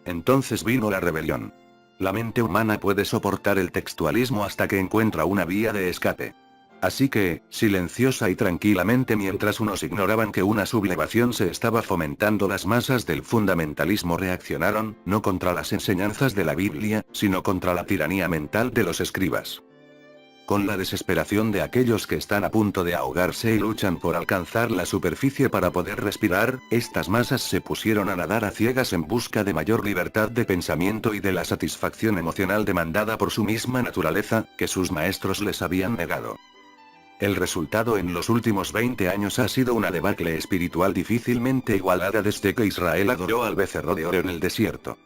Entonces vino la rebelión. La mente humana puede soportar el textualismo hasta que encuentra una vía de escape. Así que, silenciosa y tranquilamente mientras unos ignoraban que una sublevación se estaba fomentando, las masas del fundamentalismo reaccionaron, no contra las enseñanzas de la Biblia, sino contra la tiranía mental de los escribas. Con la desesperación de aquellos que están a punto de ahogarse y luchan por alcanzar la superficie para poder respirar, estas masas se pusieron a nadar a ciegas en busca de mayor libertad de pensamiento y de la satisfacción emocional demandada por su misma naturaleza, que sus maestros les habían negado. El resultado en los últimos 20 años ha sido una debacle espiritual difícilmente igualada desde que Israel adoró al becerro de oro en el desierto.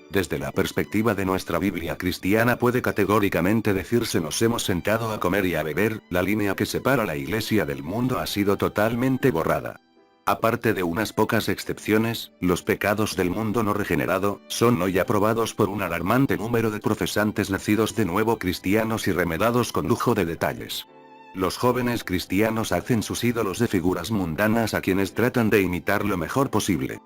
Desde la perspectiva de nuestra Biblia cristiana puede categóricamente decirse: nos hemos sentado a comer y a beber, la línea que separa la Iglesia del mundo ha sido totalmente borrada. Aparte de unas pocas excepciones, los pecados del mundo no regenerado, son hoy aprobados por un alarmante número de profesantes nacidos de nuevo cristianos y remedados con lujo de detalles. Los jóvenes cristianos hacen sus ídolos de figuras mundanas a quienes tratan de imitar lo mejor posible.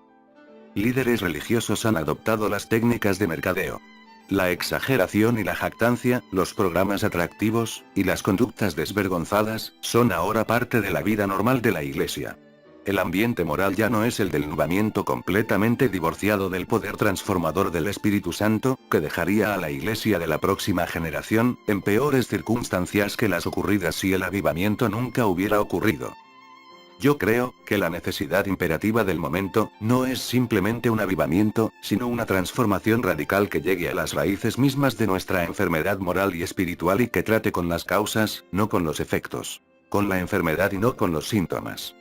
Líderes religiosos han adoptado las técnicas de mercadeo. La exageración y la jactancia, los programas atractivos, y las conductas desvergonzadas, son ahora parte de la vida normal de la Iglesia. El ambiente moral ya no es el del nublamiento completamente divorciado del poder transformador del Espíritu Santo, que dejaría a la Iglesia de la próxima generación, en peores circunstancias que las ocurridas si el avivamiento nunca hubiera ocurrido. Yo creo que la necesidad imperativa del momento, no es simplemente un avivamiento, sino una transformación radical que llegue a las raíces mismas de nuestra enfermedad moral y espiritual y que trate con las causas, no con los efectos. Con la enfermedad y no con los síntomas.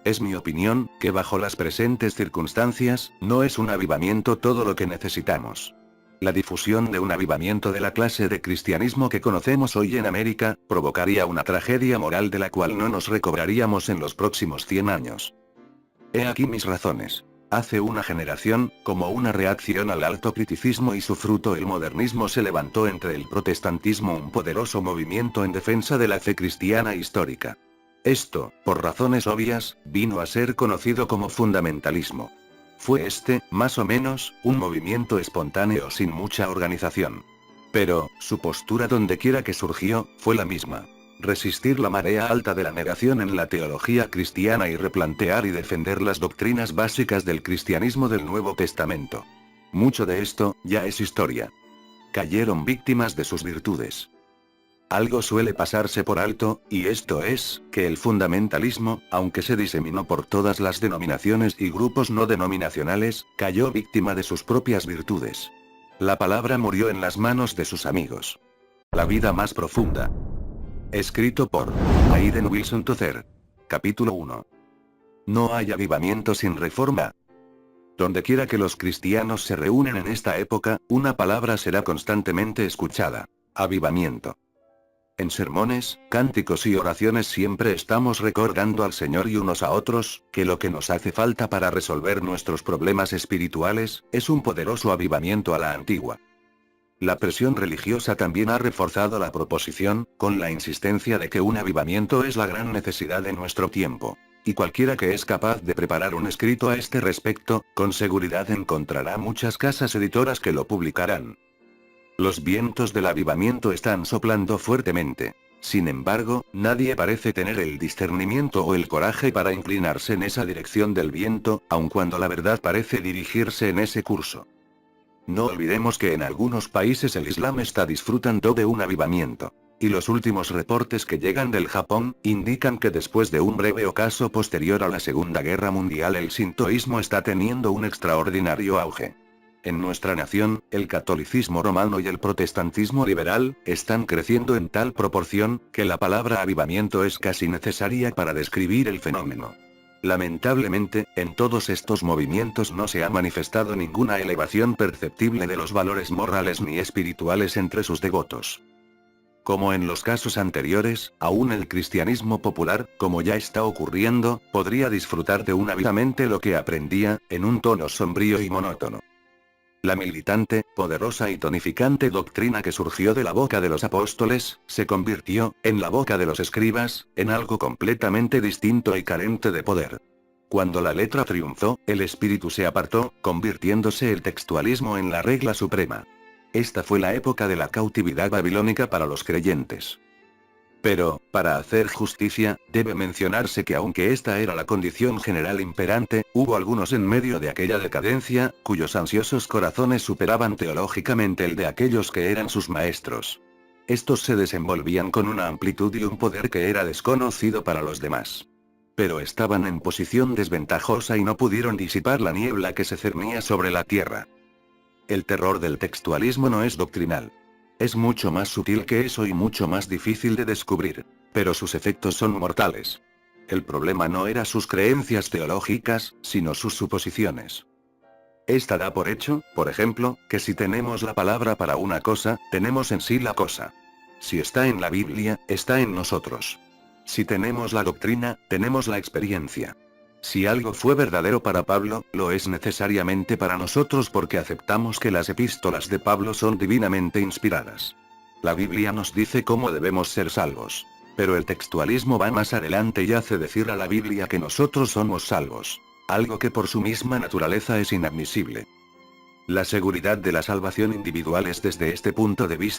Es mi opinión, que bajo las presentes circunstancias, no es un avivamiento todo lo que necesitamos. La difusión de un avivamiento de la clase de cristianismo que conocemos hoy en América, provocaría una tragedia moral de la cual no nos recobraríamos en los próximos 100 años. He aquí mis razones. Hace una generación, como una reacción al alto criticismo y su fruto el modernismo, se levantó entre el protestantismo un poderoso movimiento en defensa de la fe cristiana histórica. Esto, por razones obvias, vino a ser conocido como fundamentalismo. Fue más o menos, un movimiento espontáneo sin mucha organización. Pero, su postura dondequiera que surgió, fue la misma. Resistir la marea alta de la negación en la teología cristiana y replantear y defender las doctrinas básicas del cristianismo del Nuevo Testamento. Mucho de esto, ya es historia. Cayeron víctimas de sus virtudes. Algo suele pasarse por alto, y esto es, que el fundamentalismo, aunque se diseminó por todas las denominaciones y grupos no denominacionales, cayó víctima de sus propias virtudes. La palabra murió en las manos de sus amigos. La vida más profunda. Escrito por Hayden Wilson Tozer. Capítulo 1. No hay avivamiento sin reforma. Dondequiera que los cristianos se reúnen en esta época, una palabra será constantemente escuchada: avivamiento. En sermones, cánticos y oraciones siempre estamos recordando al Señor y unos a otros, que lo que nos hace falta para resolver nuestros problemas espirituales, es un poderoso avivamiento a la antigua. La presión religiosa también ha reforzado la proposición, con la insistencia de que un avivamiento es la gran necesidad de nuestro tiempo. Y cualquiera que es capaz de preparar un escrito a este respecto, con seguridad encontrará muchas casas editoras que lo publicarán. Los vientos del avivamiento están soplando fuertemente. Sin embargo, nadie parece tener el discernimiento o el coraje para inclinarse en esa dirección del viento, aun cuando la verdad parece dirigirse en ese curso. No olvidemos que en algunos países el Islam está disfrutando de un avivamiento. Y los últimos reportes que llegan del Japón, indican que después de un breve ocaso posterior a la Segunda Guerra Mundial el sintoísmo está teniendo un extraordinario auge. En nuestra nación, el catolicismo romano y el protestantismo liberal, están creciendo en tal proporción, que la palabra avivamiento es casi necesaria para describir el fenómeno. Lamentablemente, en todos estos movimientos no se ha manifestado ninguna elevación perceptible de los valores morales ni espirituales entre sus devotos. Como en los casos anteriores, aún el cristianismo popular, como ya está ocurriendo, podría disfrutar de un avivamiento lo que aprendía, en un tono sombrío y monótono. La militante, poderosa y tonificante doctrina que surgió de la boca de los apóstoles, se convirtió, en la boca de los escribas, en algo completamente distinto y carente de poder. Cuando la letra triunfó, el espíritu se apartó, convirtiéndose el textualismo en la regla suprema. Esta fue la época de la cautividad babilónica para los creyentes. Pero, para hacer justicia, debe mencionarse que aunque esta era la condición general imperante, hubo algunos en medio de aquella decadencia, cuyos ansiosos corazones superaban teológicamente el de aquellos que eran sus maestros. Estos se desenvolvían con una amplitud y un poder que era desconocido para los demás. Pero estaban en posición desventajosa y no pudieron disipar la niebla que se cernía sobre la tierra. El terror del textualismo no es doctrinal. Es mucho más sutil que eso y mucho más difícil de descubrir. Pero sus efectos son mortales. El problema no era sus creencias teológicas, sino sus suposiciones. Esta da por hecho, por ejemplo, que si tenemos la palabra para una cosa, tenemos en sí la cosa. Si está en la Biblia, está en nosotros. Si tenemos la doctrina, tenemos la experiencia. Si algo fue verdadero para Pablo, lo es necesariamente para nosotros porque aceptamos que las epístolas de Pablo son divinamente inspiradas. La Biblia nos dice cómo debemos ser salvos. Pero el textualismo va más adelante y hace decir a la Biblia que nosotros somos salvos. Algo que por su misma naturaleza es inadmisible. La seguridad de la salvación individual es desde este punto de vista